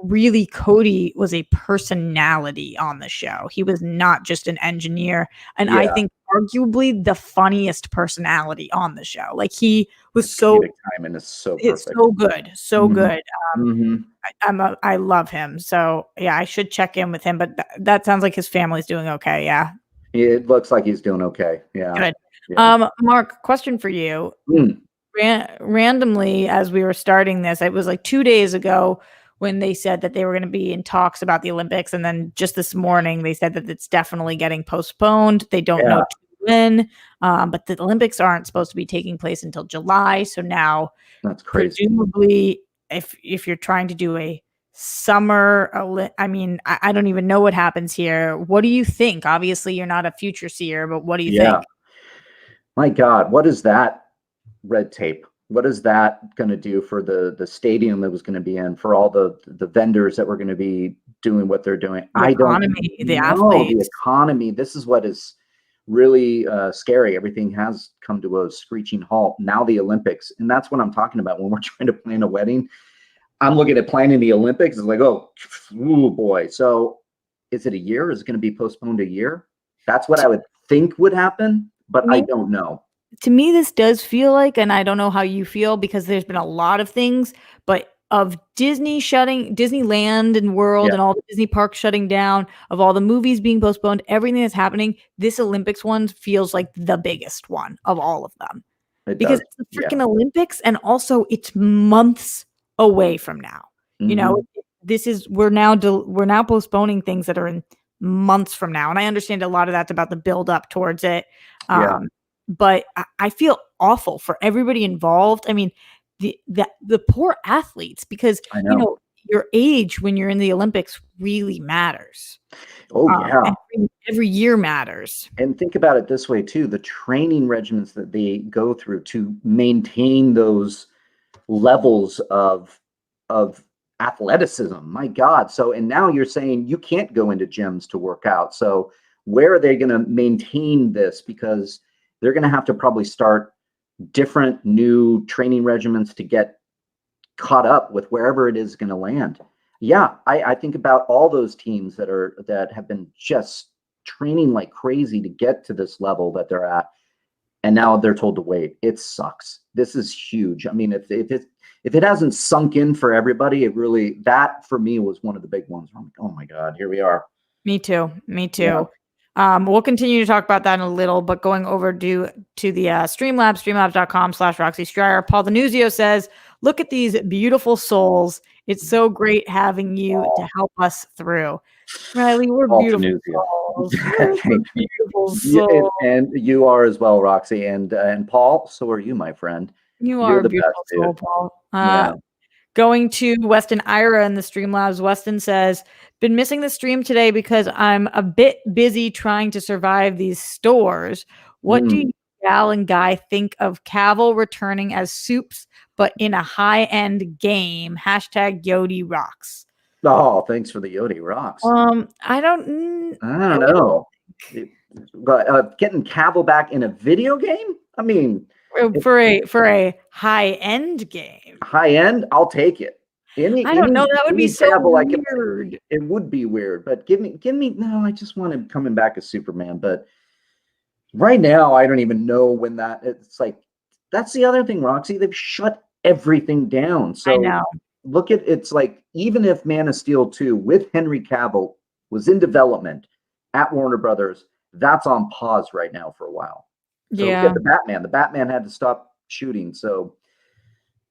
really, Cody was a personality on the show. He was not just an engineer, and I
Yeah.
think arguably the funniest personality on the show. Like, he was
His comedic
so
timing is so
it's
perfect.
so good, so
Hmm.
good.
Hmm.
I love him. So, yeah, I should check in with him, but that sounds like his family's doing okay, yeah.
It looks like he's doing okay. Yeah.
Good.
Yeah.
Mark, question for you.
Mm.
Randomly, as we were starting this, it was like 2 days ago when they said that they were gonna be in talks about the Olympics, and then just this morning, they said that it's definitely getting postponed. They don't
Yeah.
know when, but the Olympics aren't supposed to be taking place until July, so now
That's crazy.
presumably, if you're trying to do a summer I mean, I don't even know what happens here. What do you think? Obviously, you're not a future seer, but what do you
Yeah.
think?
My God, what is that red tape? What is that going to do for the stadium that was going to be in, for all the vendors that were going to be doing what they're doing?
The
I don't
economy, the
know. The
athletes.
economy. This is what is really scary. Everything has come to a screeching halt. Now the Olympics, and that's what I'm talking about when we're trying to plan a wedding. I'm looking at planning the Olympics. It's like, oh, boy. So is it a year? Is it going to be postponed a year? That's what I would think would happen, but I
Me
don't know.
To me, this does feel like, and I don't know how you feel because there's been a lot of things, but of Disneyland and World
Yeah,
and all the Disney parks shutting down, of all the movies being postponed, everything that's happening, this Olympics one feels like the biggest one of all of them
it
because
does.
it's the
Yeah.
freaking Olympics and also it's months away from now. You know,
Hmm.
this is we're now postponing things that are in months from now, and I understand a lot of that's about the build up towards it.
Yeah,
Um, but I feel awful for everybody involved. I mean, the poor athletes because,
I know.
your age when you're in the Olympics really matters.
Oh, yeah.
Every year matters.
And think about it this way too, the training regimens that they go through to maintain those levels of athleticism. My God. So and now you're saying you can't go into gyms to work out. So where are they going to maintain this? Because they're going to have to probably start different new training regimens to get caught up with wherever it is going to land. Yeah, I think about all those teams that have been just training like crazy to get to this level that they're at, and now they're told to wait. It sucks. This is huge. I mean, if it hasn't sunk in for everybody, it really that for me was one of the big ones. I'm like, oh my God, here we are.
Me too. Me
Yeah.
too. We'll continue to talk about that in a little, but going over to the Streamlabs, streamlabs.com/Roxy Stryer. Paul Denuzio says, look at these beautiful souls. It's so great having you to help us through. Riley, we're
Paul
beautiful
Tanuzio.
souls. We're
Thank you.
beautiful
Yeah,
souls.
and you are as well, Roxy, and Paul. So are you, my friend.
You are
You're
a
the best,
beautiful
dude.
soul, Paul.
Yeah.
Going to Weston Ira in the Streamlabs, Weston says, been missing the stream today because I'm a bit busy trying to survive these stores. What do
Mm.
you, Gal and Guy, think of Cavill returning as Soups, but in a high-end game? Hashtag Yodi rocks.
Oh, thanks for the Yodi rocks.
I don't,
I don't know. But getting Cavill back in a video game? I mean,
for a high-end game.
high end, I'll take it.
I don't know. That would be
Any
so
Cavill I can.
weird.
It would be weird, but give me. No, I just want him coming back as Superman. But right now, I don't even know when that. It's like that's the other thing, Roxy. They've shut everything down.
I
So
know.
look at it's like even if Man of Steel 2 with Henry Cavill was in development at Warner Brothers, that's on pause right now for a while. So
Yeah.
get the Batman. The Batman had to stop shooting. So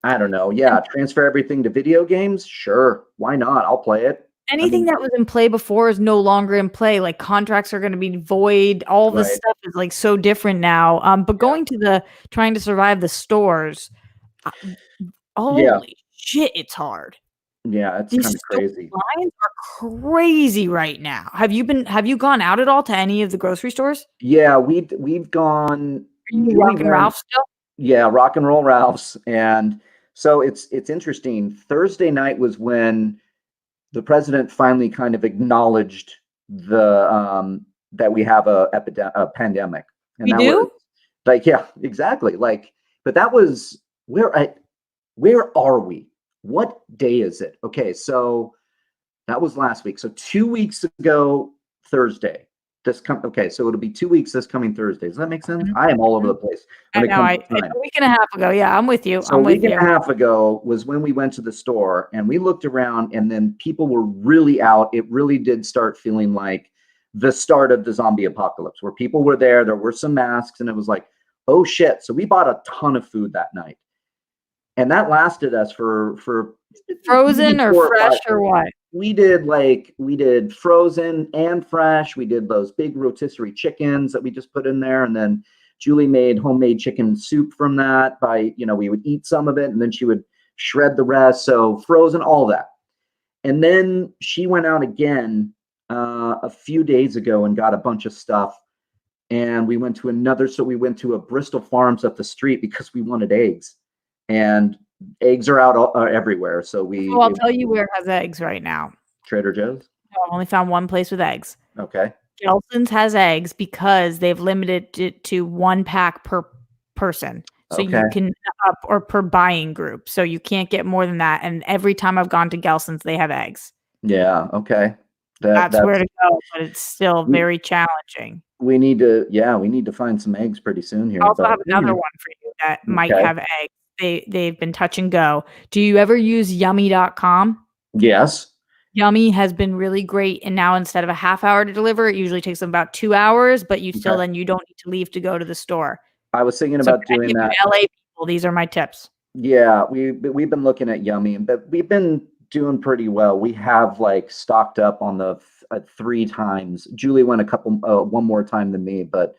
I don't know. Yeah, transfer everything to video games. Sure, why not? I'll play it. I
Anything
mean,
that was in play before is no longer in play, like, contracts are gonna be void, all this
right?
stuff is, like, so different now, but
Yeah,
going to the trying to survive the stores, uh,
yeah,
holy shit, it's hard.
Yeah, it's
These
kind of
store
crazy.
lines are crazy right now. Have you gone out at all to any of the grocery stores?
Yeah, we've gone.
Are you
Julie
Rock and
went.
Ralph still?
Yeah, Rock and Roll Ralph's, and so it's interesting. Thursday night was when the president finally kind of acknowledged the that we have a pandemic, and
We
that was
do?
like, yeah, exactly. Like, but that was where are we? What day is it? Okay, so that was last week. So 2 weeks ago, Thursday. Okay, so it'll be 2 weeks this coming Thursday. Does that make sense?
Mhm,
I am all over
mhm.
the place
I
when it
know,
comes
I
to time.
a week and a half ago. Yeah, I'm with you.
So a
I'm
week
with
and a
you.
half ago was when we went to the store and we looked around, and then people were really out. It really did start feeling like the start of the zombie apocalypse, where people were there were some masks, and it was like, oh shit. So we bought a ton of food that night. And that lasted us for maybe
Frozen or
4 or 5.
fresh or what?
We did frozen and fresh. We did those big rotisserie chickens that we just put in there, and then Julie made homemade chicken soup from that. We would eat some of it, and then she would shred the rest. So frozen, all that. And then she went out again a few days ago and got a bunch of stuff. And we went to a Bristol Farms up the street because we wanted eggs, and eggs are out everywhere. So
So I'll tell you where it has eggs right now.
Trader Joe's.
No, I've only found one place with eggs.
Okay.
Gelson's has eggs because they've limited it to 1 pack per person. So
Okay.
you can or per buying group. So you can't get more than that, and every time I've gone to Gelson's, they have eggs.
Yeah. Okay. That
That's where
that's
to go, but it's still
we
very challenging.
we need to find some eggs pretty soon
I
here.
also
But
have another one for you that might
okay.
have eggs. They've been touch and go. Do you ever use yummy.com?
Yes.
Yummy has been really great, and now instead of a half hour to deliver, it usually takes them about 2 hours, but
Okay.
you don't need to leave to go to the store.
I was thinking
So
about
for any
doing
of you
that.
LA people, these are my tips.
Yeah, we've been looking at Yummy, but we've been doing pretty well. We have like stocked up on the 3 times. Julie went one more time than me, but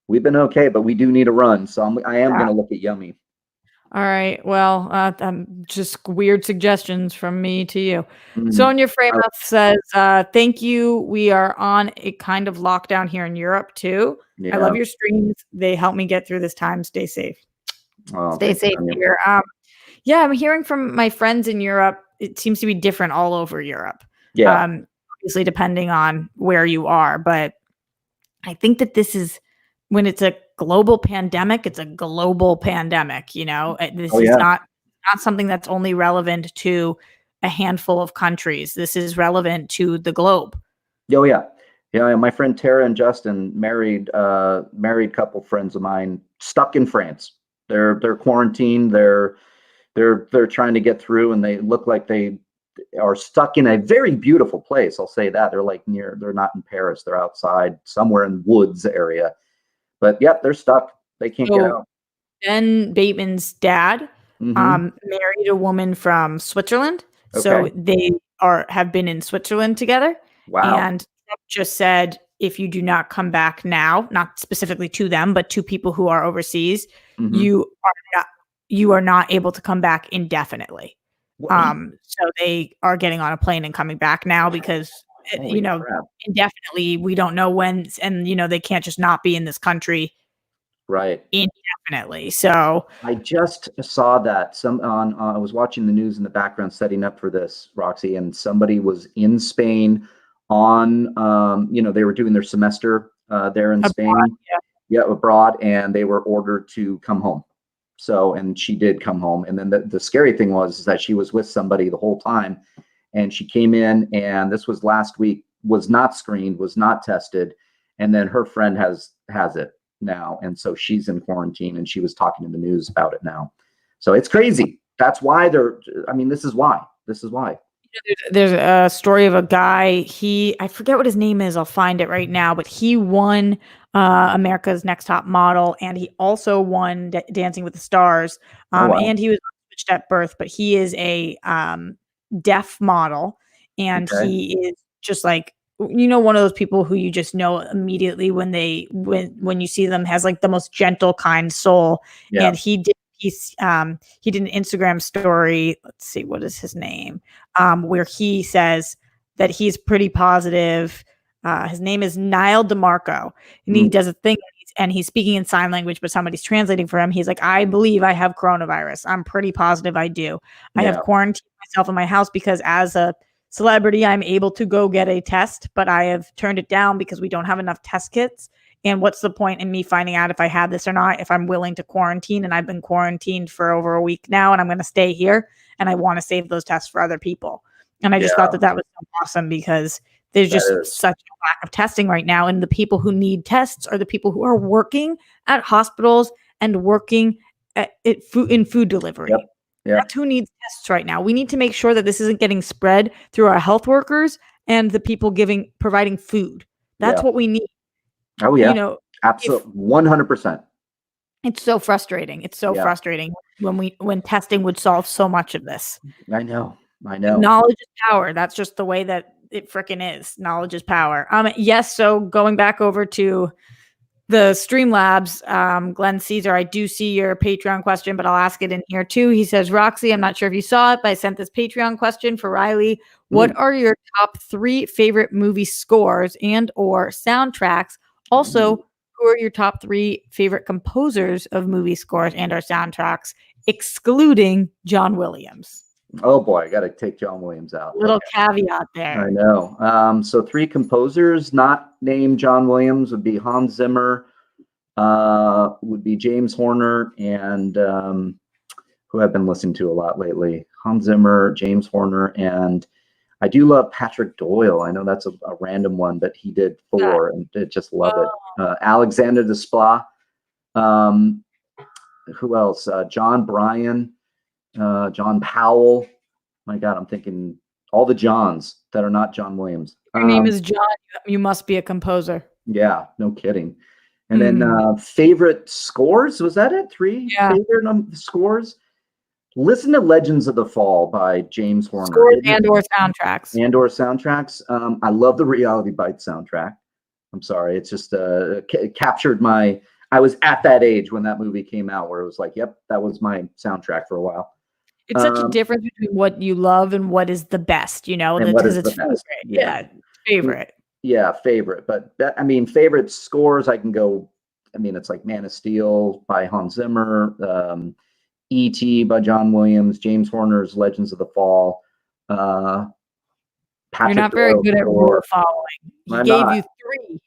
we've been okay. But we do need a run, so I am
Yeah.
going to look at Yummy.
All right. Well, just weird suggestions from me to you.
Mm,
Sonia
I-
Freymuth says, "Thank you. We are on a kind of lockdown here in Europe too. I love
yeah.
your streams. They help me get through this time. Stay safe.
Oh,
Stay
thanks,
safe
Sonia.
here." Yeah, I'm hearing from my friends in Europe. It seems to be different all over Europe.
Yeah.
Obviously, depending on where you are, but I think that this is when it's a global pandemic, it's a global pandemic, you know? This
Oh,
is
yeah.
not something that's only relevant to a handful of countries. This is relevant to the globe.
Oh, yeah. Yeah. My friend Tara and Justin married couple friends of mine stuck in France. They're quarantined. They're trying to get through, and they look like they are stuck in a very beautiful place. I'll say that they're not in Paris. They're outside somewhere in woods area. But yep, they're stuck. They can't get
So
out.
Ben Bateman's dad,
Hmm.
married a woman from Switzerland,
Okay.
so they have been in Switzerland together,
Wow.
and Trump just said, "If you do not come back now," not specifically to them, but to people who are overseas,
Hmm.
"you are not you are not able to come back indefinitely."
What?
So they are getting on a plane and coming back now because,
Holy crap.
indefinitely, we don't know when, and, they can't just not be in this country
Right.
indefinitely. So
I just saw that I was watching the news in the background setting up for this, Roxy, and somebody was in Spain they were doing their semester there in
abroad,
Spain, yeah, abroad, and they were ordered to come home. So, and she did come home. And then the scary thing was is that she was with somebody the whole time, and she came in, and this was last week, was not screened, was not tested, and then her friend has it now, and so she's in quarantine, and she was talking to the news about it now. So it's crazy. That's why this is why. This is why.
there's a story of a guy, I forget what his name is, I'll find it right now, but he won, America's Next Top Model, and he also won Dancing with the Stars,
Oh, wow.
and he was switched at birth, but he is a, deaf model, and
Okay.
he is just like, one of those people who you just know immediately when you see them, has, like, the most gentle, kind soul,
Yeah.
and he did he did an Instagram story. Let's see, what is his name? Where he says that he's pretty positive. His name is Niall DeMarco, and he does a thing, and he's speaking in sign language, but somebody's translating for him. He's like, I believe I have coronavirus. I'm pretty positive I do. I have quarantined myself in my house because as a celebrity, I'm able to go get a test, but I have turned it down because we don't have enough test kits. And what's the point in me finding out if I have this or not, if I'm willing to quarantine? And I've been quarantined for over a week now, and I'm going to stay here, and I want to save those tests for other people. And I just thought that was so awesome because there's just such a lack of testing right now. And the people who need tests are the people who are working at hospitals and working in food delivery.
Yep.
That's who needs tests right now. We need to make sure that this isn't getting spread through our health workers and the people providing food. That's what we need.
Oh yeah, absolutely, 100%.
It's so frustrating. It's so frustrating when testing would solve so much of this.
I know.
Knowledge is power. That's just the way that it frickin' is. Knowledge is power. Yes. So going back over to the Streamlabs, Glenn Caesar, I do see your Patreon question, but I'll ask it in here too. He says, Roxy, I'm not sure if you saw it, but I sent this Patreon question for Reilly. What are your top 3 favorite movie scores and or soundtracks? Also, who are your top 3 favorite composers of movie scores and or soundtracks, excluding John Williams?
Oh boy, I got to take John Williams out.
Little caveat there.
I know. So 3 composers not named John Williams would be Hans Zimmer, would be James Horner, and who I've been listening to a lot lately. Hans Zimmer, James Horner, and I do love Patrick Doyle. I know that's a random one, but he did Thor, and I just love it. Alexander Desplat. Who else? John Bryan. John Powell. My God, I'm thinking all the Johns that are not John Williams.
Your name is John. You must be a composer.
Yeah, no kidding. And then favorite scores, was that it? 3 favorite scores? Listen to Legends of the Fall by James Horner.
Scores and or soundtracks.
I love the Reality Bites soundtrack. I'm sorry, it's just captured my. I was at that age when that movie came out, where it was like, yep, that was my soundtrack for a while.
It's such a difference between what you love and what is the best, because it's favorite. Yeah, favorite.
Yeah, favorite. But I mean, favorite scores, I can go. I mean, it's like Man of Steel by Hans Zimmer, E.T. by John Williams, James Horner's Legends of the Fall. Patrick
You're not very good at rule following. He gave you 3.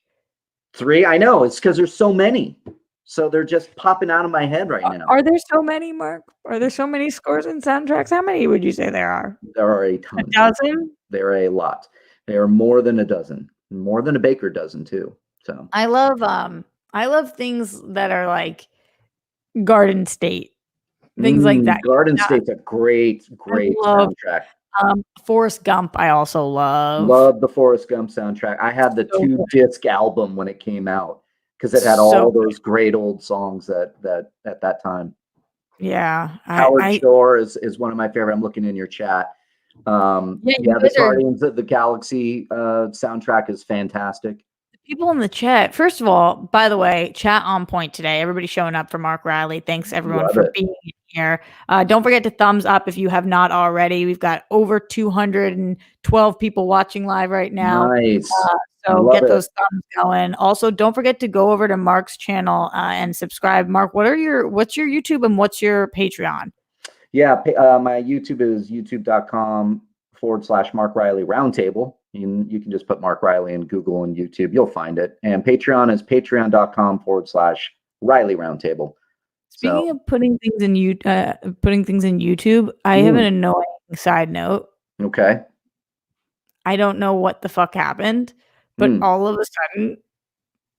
3? I know. It's because there's so many. So they're just popping out of my head right now.
Are there so many, Mark? Are there so many scores and soundtracks? How many would you say there are?
There are a ton.
A dozen?
There are a lot. There are more than a dozen. More than a baker dozen too. So
I love things that are like Garden State. Things like that.
Garden State's a great soundtrack.
Forrest Gump, I also love.
Love the Forrest Gump soundtrack. I had the 2-disc album when it came out because it had all those great old songs at that time.
Yeah.
Howard Shore is one of my favorite. I'm looking in your chat. The Guardians of the Galaxy soundtrack is fantastic.
People in the chat, first of all, by the way, chat on point today. Everybody showing up for Mark Reilly. Thanks everyone for being here. Don't forget to thumbs up if you have not already. We've got over 212 people watching live right now.
Nice.
So get those thumbs going. Also, don't forget to go over to Mark's channel and subscribe. Mark, what's your YouTube and what's your Patreon?
Yeah, my YouTube is youtube.com/Mark Reilly Roundtable. You can just put Mark Reilly in Google and YouTube. You'll find it. And Patreon is patreon.com/Reilly Roundtable.
Speaking of putting things in YouTube, I have an annoying side note.
Okay.
I don't know what the fuck happened, but all of a sudden,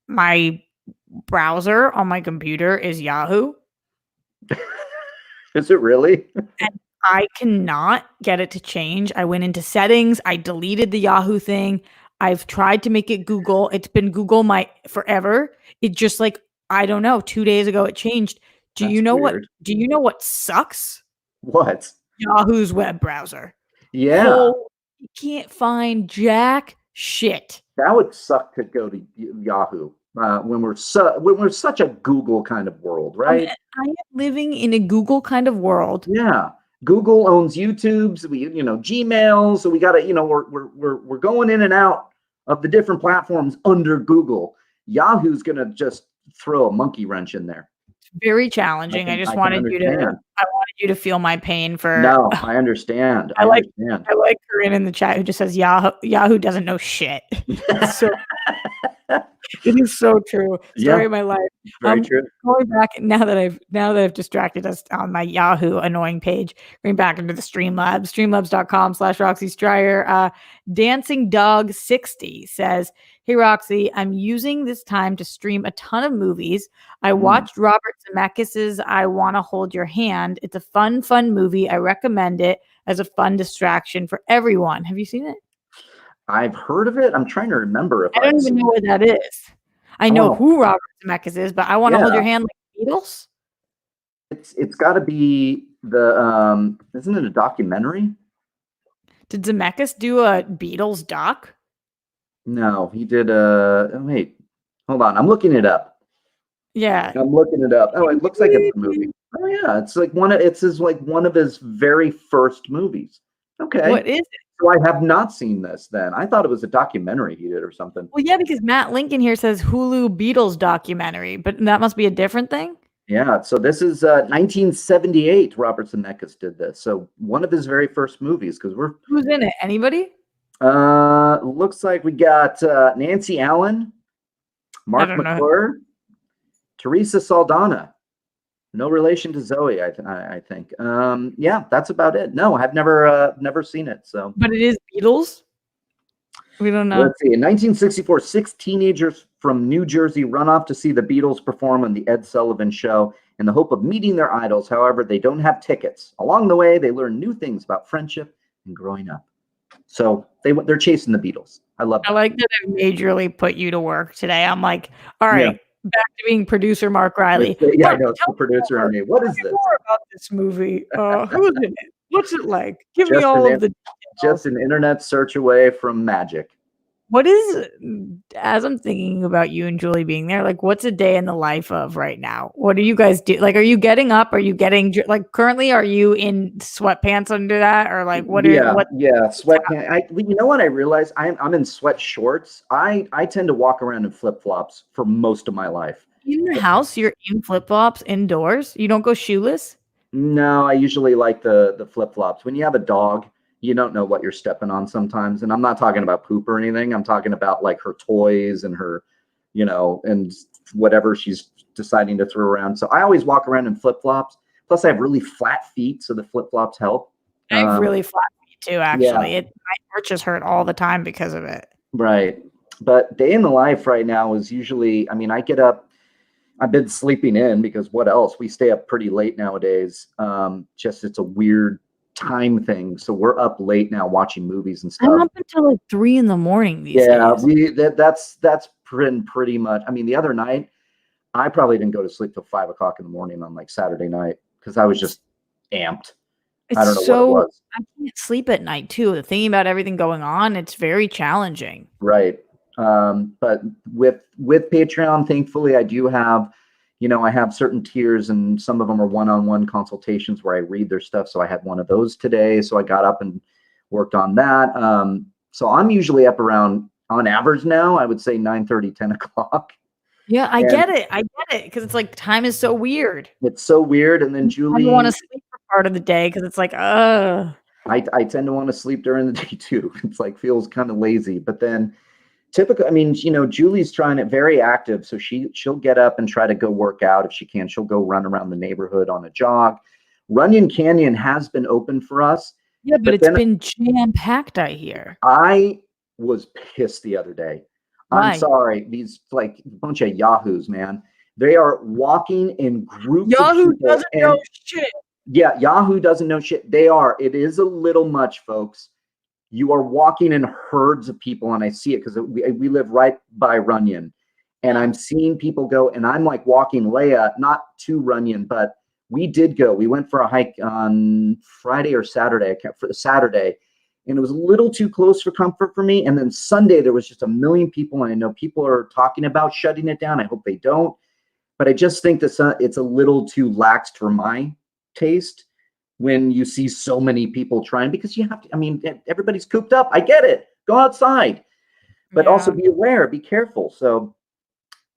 my browser on my computer is Yahoo.
Is it really?
And I cannot get it to change. I went into settings. I deleted the Yahoo thing. I've tried to make it Google. It's been Google forever. It just I don't know. 2 days ago it changed. Do you know what sucks?
What?
Yahoo's web browser.
Yeah.
You can't find jack shit.
That would suck to go to Yahoo. when we're such a Google kind of world, right?
I am living in a Google kind of world.
Yeah. Google owns YouTube's, Gmail, so we got to, we're going in and out of the different platforms under Google. Yahoo's going to just throw a monkey wrench in there.
Very challenging. I just wanted you to feel my pain for.
No, I understand.
I like Corinne in the chat who just says Yahoo doesn't know shit. So it is so true. Story of my life.
Very true.
Going back now that I've distracted us on my Yahoo annoying page, going back into the Streamlabs, streamlabs.com/Roxy Stryer. Dancing Dog 60 says, "Hey Roxy, I'm using this time to stream a ton of movies. I watched Robert Zemeckis' I Wanna Hold Your Hand. It's a fun movie. I recommend it as a fun distraction for everyone." Have you seen it?
I've heard of it. I'm trying to remember if
I don't even know what that is. I know who Robert Zemeckis is, but I Want to Hold Your Hand like Beatles.
It's got to be the isn't it a documentary?
Did Zemeckis do a Beatles doc?
No, he did wait. Hold on. I'm looking it up.
Yeah.
I'm looking it up. Oh, it looks like it's a movie. Oh yeah, it's like one of his very first movies. Okay.
What is it?
So I have not seen this then. I thought it was a documentary he did or something.
Well, yeah, because Matt Lincoln here says Hulu Beatles documentary, but that must be a different thing.
Yeah, so this is 1978. Robert Zemeckis did this. So one of his very first movies.
Who's in it? Anybody?
Looks like we got Nancy Allen, Mark McClure, Teresa Saldana. No relation to Zoe, I think. Yeah, that's about it. No, I've never seen it. So,
but it is Beatles. We don't know.
Let's see. In 1964, 6 teenagers from New Jersey run off to see the Beatles perform on the Ed Sullivan Show in the hope of meeting their idols. However, they don't have tickets. Along the way, they learn new things about friendship and growing up. So they're chasing the Beatles. I love that.
I like that I majorly put you to work today. I'm like, all right. Yeah. Back to being producer Mark Reilly.
Yeah, I know. It's the producer on me. What is this?
More about this movie. Who's in it? What's it like? Give me all of the details.
Just an internet search away from magic.
What is, as I'm thinking about you and Julie being there, like, what's a day in the life of right now? What do you guys do? Like, are you getting up? Are you getting, like, currently, are you in sweatpants under that? Or, like,
sweatpants. You know what I realized? I'm in sweat shorts. I tend to walk around in flip-flops for most of my life.
In your house, you're in flip-flops indoors? You don't go shoeless?
No, I usually like the flip-flops. When you have a dog, you don't know what you're stepping on sometimes. And I'm not talking about poop or anything. I'm talking about like her toys and her, and whatever she's deciding to throw around. So I always walk around in flip-flops. Plus I have really flat feet, so the flip-flops help.
I have really flat feet too, actually. Yeah. My arches hurt all the time because of it.
Right. But day in the life right now is usually, I get up, I've been sleeping in because what else? We stay up pretty late nowadays. It's a weird time thing, so we're up late now watching movies and stuff.
I'm up until like 3 a.m. these days.
That's pretty much. The other night I probably didn't go to sleep till 5 o'clock in the morning on like Saturday night because I was just amped. I don't know what it was.
I can't sleep at night too. Thinking about everything going on, it's very challenging.
Right. But with Patreon, thankfully, I do have. I have certain tiers and some of them are one-on-one consultations where I read their stuff. So I had one of those today. So I got up and worked on that. So I'm usually up around, on average now, I would say 9:30, 10 o'clock.
Yeah, I get it. Because it's like time is so weird.
It's so weird. And then Julie.
I want to sleep for part of the day because it's like,
I tend to want to sleep during the day too. It's like feels kind of lazy. But then typically, Julie's trying it very active. So she'll get up and try to go work out if she can. She'll go run around the neighborhood on a jog. Runyon Canyon has been open for us.
Yeah, but it's been jam-packed, I hear.
I was pissed the other day.
Why?
I'm sorry. These like bunch of yahoos, man. They are walking in groups.
Yahoo doesn't know shit.
Yeah, Yahoo doesn't know shit. They are. It is a little much, folks. You are walking in herds of people, and I see it because we live right by Runyon, and I'm seeing people go, and I'm like walking Leia, not to Runyon, but we did go. We went for a hike on Friday or Saturday. For Saturday, and it was a little too close for comfort for me. And then Sunday, there was just a million people, and I know people are talking about shutting it down. I hope they don't. But I just think that it's a little too lax for my taste when you see so many people trying, because you have to, I mean, everybody's cooped up. I get it. Go outside, but also
Yeah.
be aware, be careful. So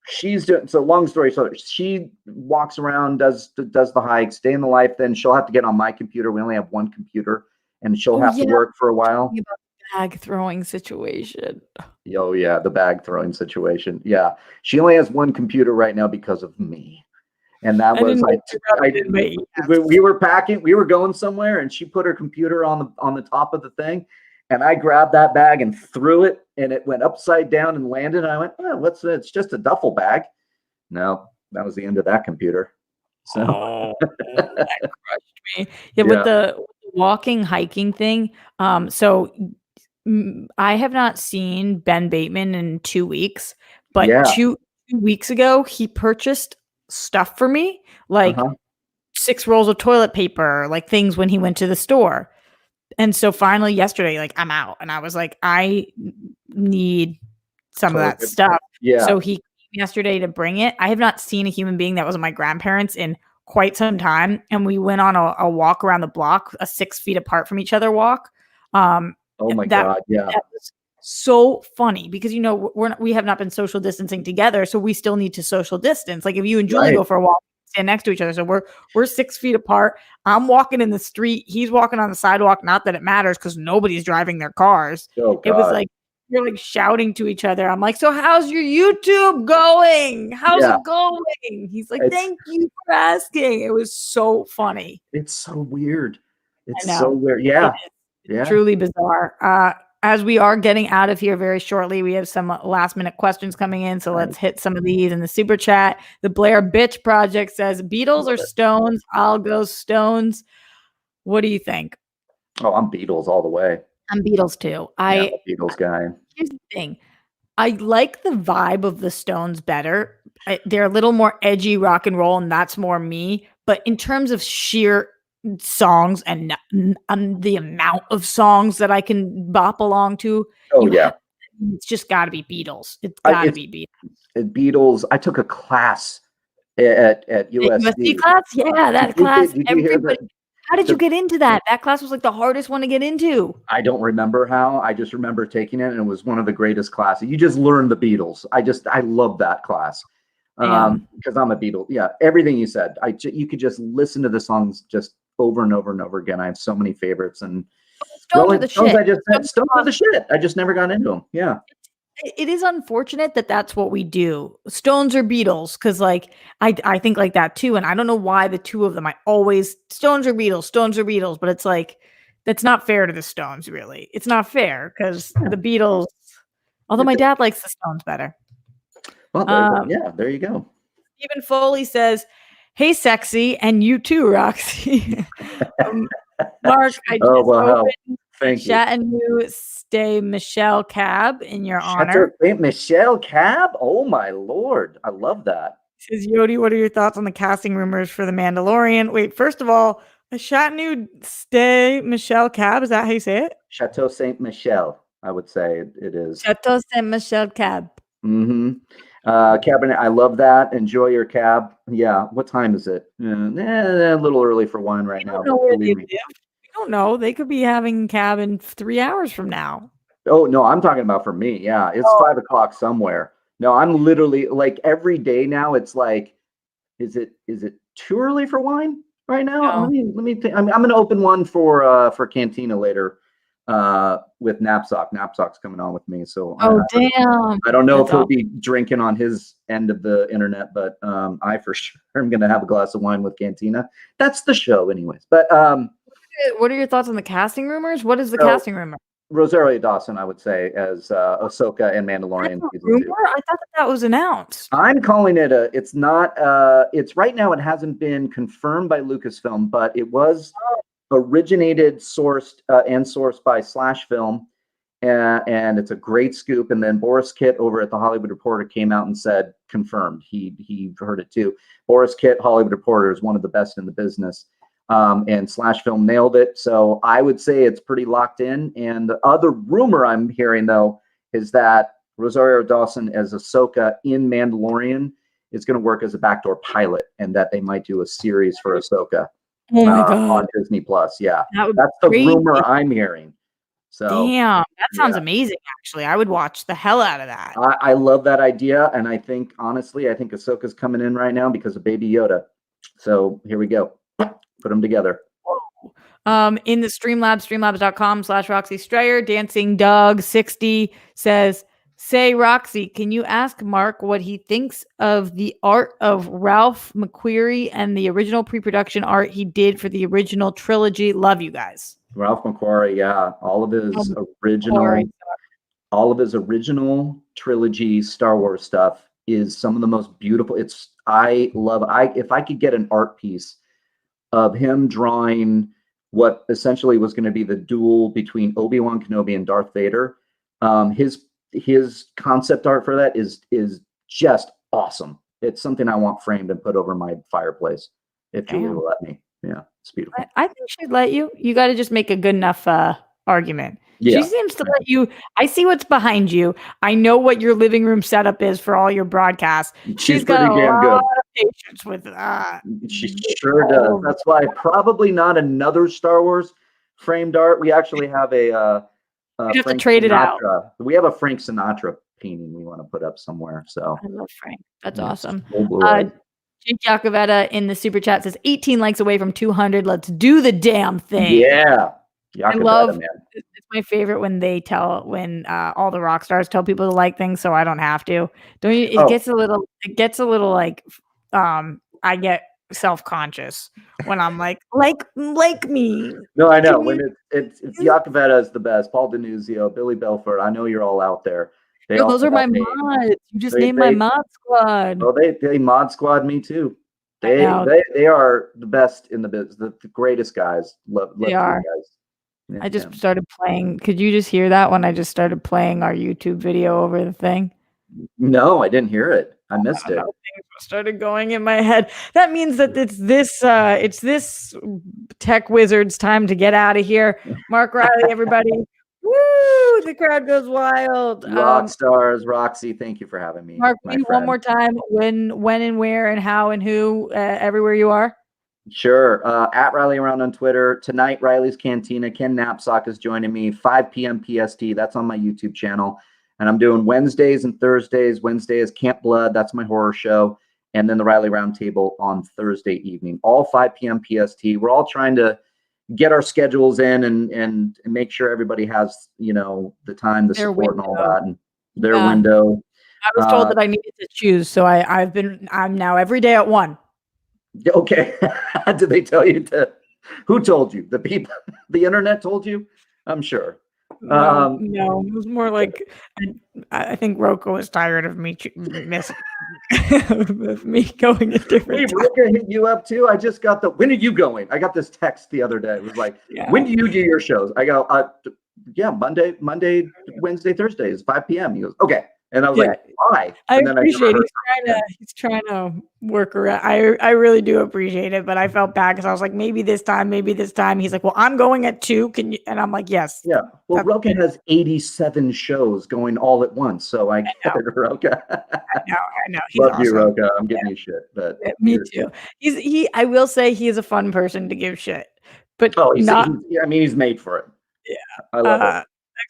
she's doing, so long story short, she walks around, does the hike, stay in the life. Then she'll have to get on my computer. We only have one computer, and she'll
Oh
have to
yeah.
work for a while.
Talking about the bag throwing situation.
Oh yeah, the bag throwing situation. Yeah, she only has one computer right now because of me, and that
I
was
didn't know you rubbed it in, but
we
yes.
were packing, we were going somewhere, and she put her computer on the top of the thing, and I grabbed that bag and threw it, and it went upside down and landed. And I went, oh, what's that? It's just a duffel bag. No, that was the end of that computer. So
Oh, that crushed me. Yeah, with
yeah,
the walking, hiking thing, so I have not seen Ben Bateman in 2 weeks, but
yeah,
2 weeks ago, he purchased stuff for me, like
uh-huh.
6 rolls of toilet paper, like things when he went to the store. And so finally yesterday, like, I'm out, and I was like, "I need some of
Totally
that
good.
stuff."
Yeah.
So he came yesterday to bring it. I have not seen a human being that wasn't my grandparents in quite some time, and we went on a walk around the block, a 6 feet apart from each other walk. Um,
Oh my
that
God. Yeah.
that was so funny because, we have not been social distancing together, so we still need to social distance. Like, if you and Julie
Right.
go for a walk, stand next to each other, so we're 6 feet apart. I'm walking in the street, he's walking on the sidewalk, not that it matters because nobody's driving their cars.
Oh
It was
God.
like we're, like, shouting to each other. I'm like, "So how's your YouTube going? How's
Yeah.
it going?" He's like,
It's
"Thank you for asking." It was so funny.
it's so weird.
I
It's so
know.
weird.
It
Yeah.
is. It's
Yeah.
truly bizarre. As we are getting out of here very shortly, we have some last minute questions coming in, so
Right.
let's hit some of these in the super chat. The Blair Bitch Project says, "Beatles
Love
or
it.
Stones?" I'll go Stones. What do you think?
Oh, I'm Beatles all the way.
I'm Beatles too.
Yeah, I'm a Beatles guy.
Here's the thing. I like the vibe of the Stones better. They're a little more edgy rock and roll, and that's more me. But in terms of sheer songs and the amount of songs that I can bop along to,
Oh yeah.
it's just got to be Beatles. It's
I
got to
it's
be Beatles.
Beatles. I took a class at
The USC
USC.
class, yeah, that class.
Did you hear
Everybody. How did you
the
get into that? That class was like the hardest one to get into.
I don't remember how. I just remember taking it, and it was one of the greatest classes. You just learn the Beatles. I love that class.
Damn.
Because I'm a Beatle. Yeah, everything you said. You could just listen to the songs just over and over and over again. I have so many favorites, and
Stones are
Rolling
the
Stones.
shit.
I just
Stones
Stones
are
are the
awesome.
shit. I just never got into them. Yeah,
It is unfortunate that that's what we do. Stones or Beatles, because like I think like that too, and I don't know why the two of them. I always Stones or Beatles, but it's like that's not fair to the Stones. Really, it's not fair because
yeah.
the Beatles. Although my
It's
dad likes the Stones better.
well,
Um,
yeah. There you go.
Stephen Foley says, "Hey, sexy, and you too, Roxy." um, Mark, I
Oh
just
wow.
opened a
Thank you.
Chateauneuf Stay Michelle cab in your
Chateau
honor.
Saint Michelle Cab. Oh my lord, I love that.
Says Yodi, what are your thoughts on the casting rumors for The Mandalorian? Wait, first of all, a Chateauneuf Stay Michelle cab. Is that how you say it?
Chateau Saint Michelle. I would say it is.
Chateau Saint Michel cab.
Mm-hmm. Cabernet, I love that. Enjoy your cab. Yeah. What time is it? A little early for wine
We
right now,
don't know
but
where they
believe
live.
me.
We don't know. They could be having cab in 3 hours from now.
Oh no, I'm talking about for me. Yeah, it's
Oh,
5 o'clock somewhere. No, I'm literally like every day now. It's like, is it too early for wine right now?
no.
Let me think. I'm gonna open one for Cantina later. With Knapsack. Knapsack's coming on with me, so
Oh, damn.
I don't know if
That's
he'll
awesome.
be drinking on his end of the internet, but I for sure am going to have a glass of wine with Cantina. That's the show, anyways. But
What are your thoughts on the casting rumors? What is the
so
casting rumor?
Rosario Dawson, I would say, as Ahsoka and
That's
Mandalorian
a
season
rumor?
2.
I thought that was announced.
I'm calling it it's not, it's right now, it hasn't been confirmed by Lucasfilm, but it was originated, sourced, and sourced by Slash Film. And it's a great scoop. And then Boris Kitt over at the Hollywood Reporter came out and said, confirmed. He heard it too. Boris Kitt, Hollywood Reporter, is one of the best in the business. and Slash Film nailed it. So I would say it's pretty locked in. And the other rumor I'm hearing, though, is that Rosario Dawson as Ahsoka in Mandalorian is going to work as a backdoor pilot, and that they might do a series for Ahsoka
Oh my God.
on Disney Plus. Yeah,
That would
that's
be
the
crazy.
rumor I'm hearing. So
Damn, that sounds
yeah.
amazing, actually. I would watch the hell out of that.
I love that idea, and I think honestly, I think Ahsoka's coming in right now because of Baby Yoda. So here we go. Put them together.
In the Streamlabs, streamlabs.com/Roxy Strayer, Dancing Doug 60 says, say, Roxy, can you ask Mark what he thinks of the art of Ralph McQuarrie and the original pre-production art he did for the original trilogy? Love you guys.
Ralph McQuarrie, yeah, all of his original trilogy Star Wars stuff is some of the most beautiful. If I could get an art piece of him drawing what essentially was going to be the duel between Obi-Wan Kenobi and Darth Vader, his concept art for that is just awesome. It's something I want framed and put over my fireplace if Julie will let me. Yeah, it's beautiful.
I think she'd let you. You got to just make a good enough argument.
Yeah.
She seems to let you. I see what's behind you. I know what your living room setup is for all your broadcasts. She's got a lot of patience with that.
She sure does. That's why probably not another Star Wars framed art. We actually have a
you have to trade it out.
We have a Frank Sinatra painting we want to put up somewhere. So
I love Frank. That's awesome. Jake Yacovetta in the super chat says 18 likes away from 200. Let's do the damn thing.
Yeah.
I love, it's my favorite when all the rock stars tell people to like things so I don't have to. Don't you? It gets a little like, I get self-conscious when I'm like me.
No, I know. When it's Yacovetta is the best. Paul Denuzio, Billy Belfort. I know you're all out there.
Those are my mods. You just named my mod squad.
Oh, they mod squad me too. They are the best in the business. The greatest guys. Love you guys. Yeah,
I just started playing. Could you just hear that when I just started playing our YouTube video over the thing?
No, I didn't hear it. I missed it.
Things started going in my head. That means that it's this tech wizard's time to get out of here. Mark Reilly, everybody. Woo! The crowd goes wild.
Rock stars, Roxy. Thank you for having me.
Mark, one more time. When and where and how and who everywhere you are.
Sure. At Reilly Around on Twitter. Tonight, Riley's Cantina. Ken Knapsack is joining me. 5 p.m. PST. That's on my YouTube channel. And I'm doing Wednesdays and Thursdays. Wednesday is Camp Blood. That's my horror show. And then the Reilly Roundtable on Thursday evening. All 5 p.m. PST. We're all trying to get our schedules in and make sure everybody has, the time, the support and all that. And their window.
I was told that I needed to choose. So I'm now every day at 1.
Okay. Did they tell you who told you? The people, the internet told you? I'm sure.
No, it was more like I think Rocco was tired of me of me going a different.
Hey, Rocco hit you up too. I just got when are you going? I got this text the other day. It was like, when do you do your shows? I go, Monday, Wednesday, Thursday is 5 p.m. He goes, okay. And I was like, why?
I appreciate he's trying to work around. I really do appreciate it, but I felt bad because I was like, maybe this time. He's like, well, I'm going at 2. Can you? And I'm like, yes.
Yeah. Well, Roka has 87 shows going all at once. So I get it, Roka.
I know.
He's Love awesome. You, Roka. I'm giving you shit. But
me too. I will say he is a fun person to give shit. But
he's made for it.
Yeah.
I love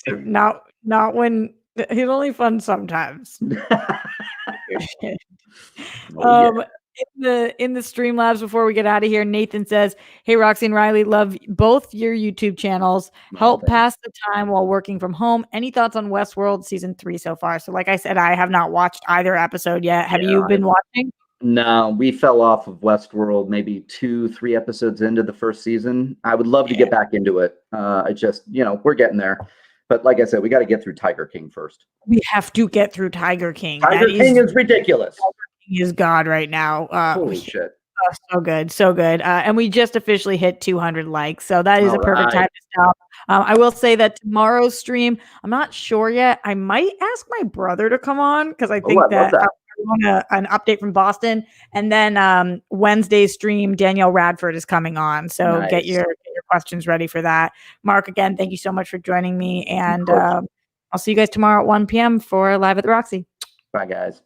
it. Not when he's only fun sometimes. In the Streamlabs before we get out of here, Nathan says, hey, Roxy and Reilly, love both your YouTube channels. Help pass the time while working from home. Any thoughts on Westworld season 3 so far? So like I said, I have not watched either episode yet. Have you been watching?
No, we fell off of Westworld maybe 2-3 episodes into the first season. I would love to get back into it. I just, we're getting there. But like I said, we got to get through Tiger King first.
We have to get through Tiger King.
Tiger King is ridiculous.
Tiger King is God right now.
Holy shit.
So good. So good. And we just officially hit 200 likes. So that is a perfect time to stop. I will say that tomorrow's stream, I'm not sure yet. I might ask my brother to come on because I think that an update from Boston, and then Wednesday's stream, Danielle Radford is coming on. So
Nice.
get your questions ready for that. Mark, again, thank you so much for joining me, and I'll see you guys tomorrow at 1 p.m. for Live at the Roxy.
Bye, guys.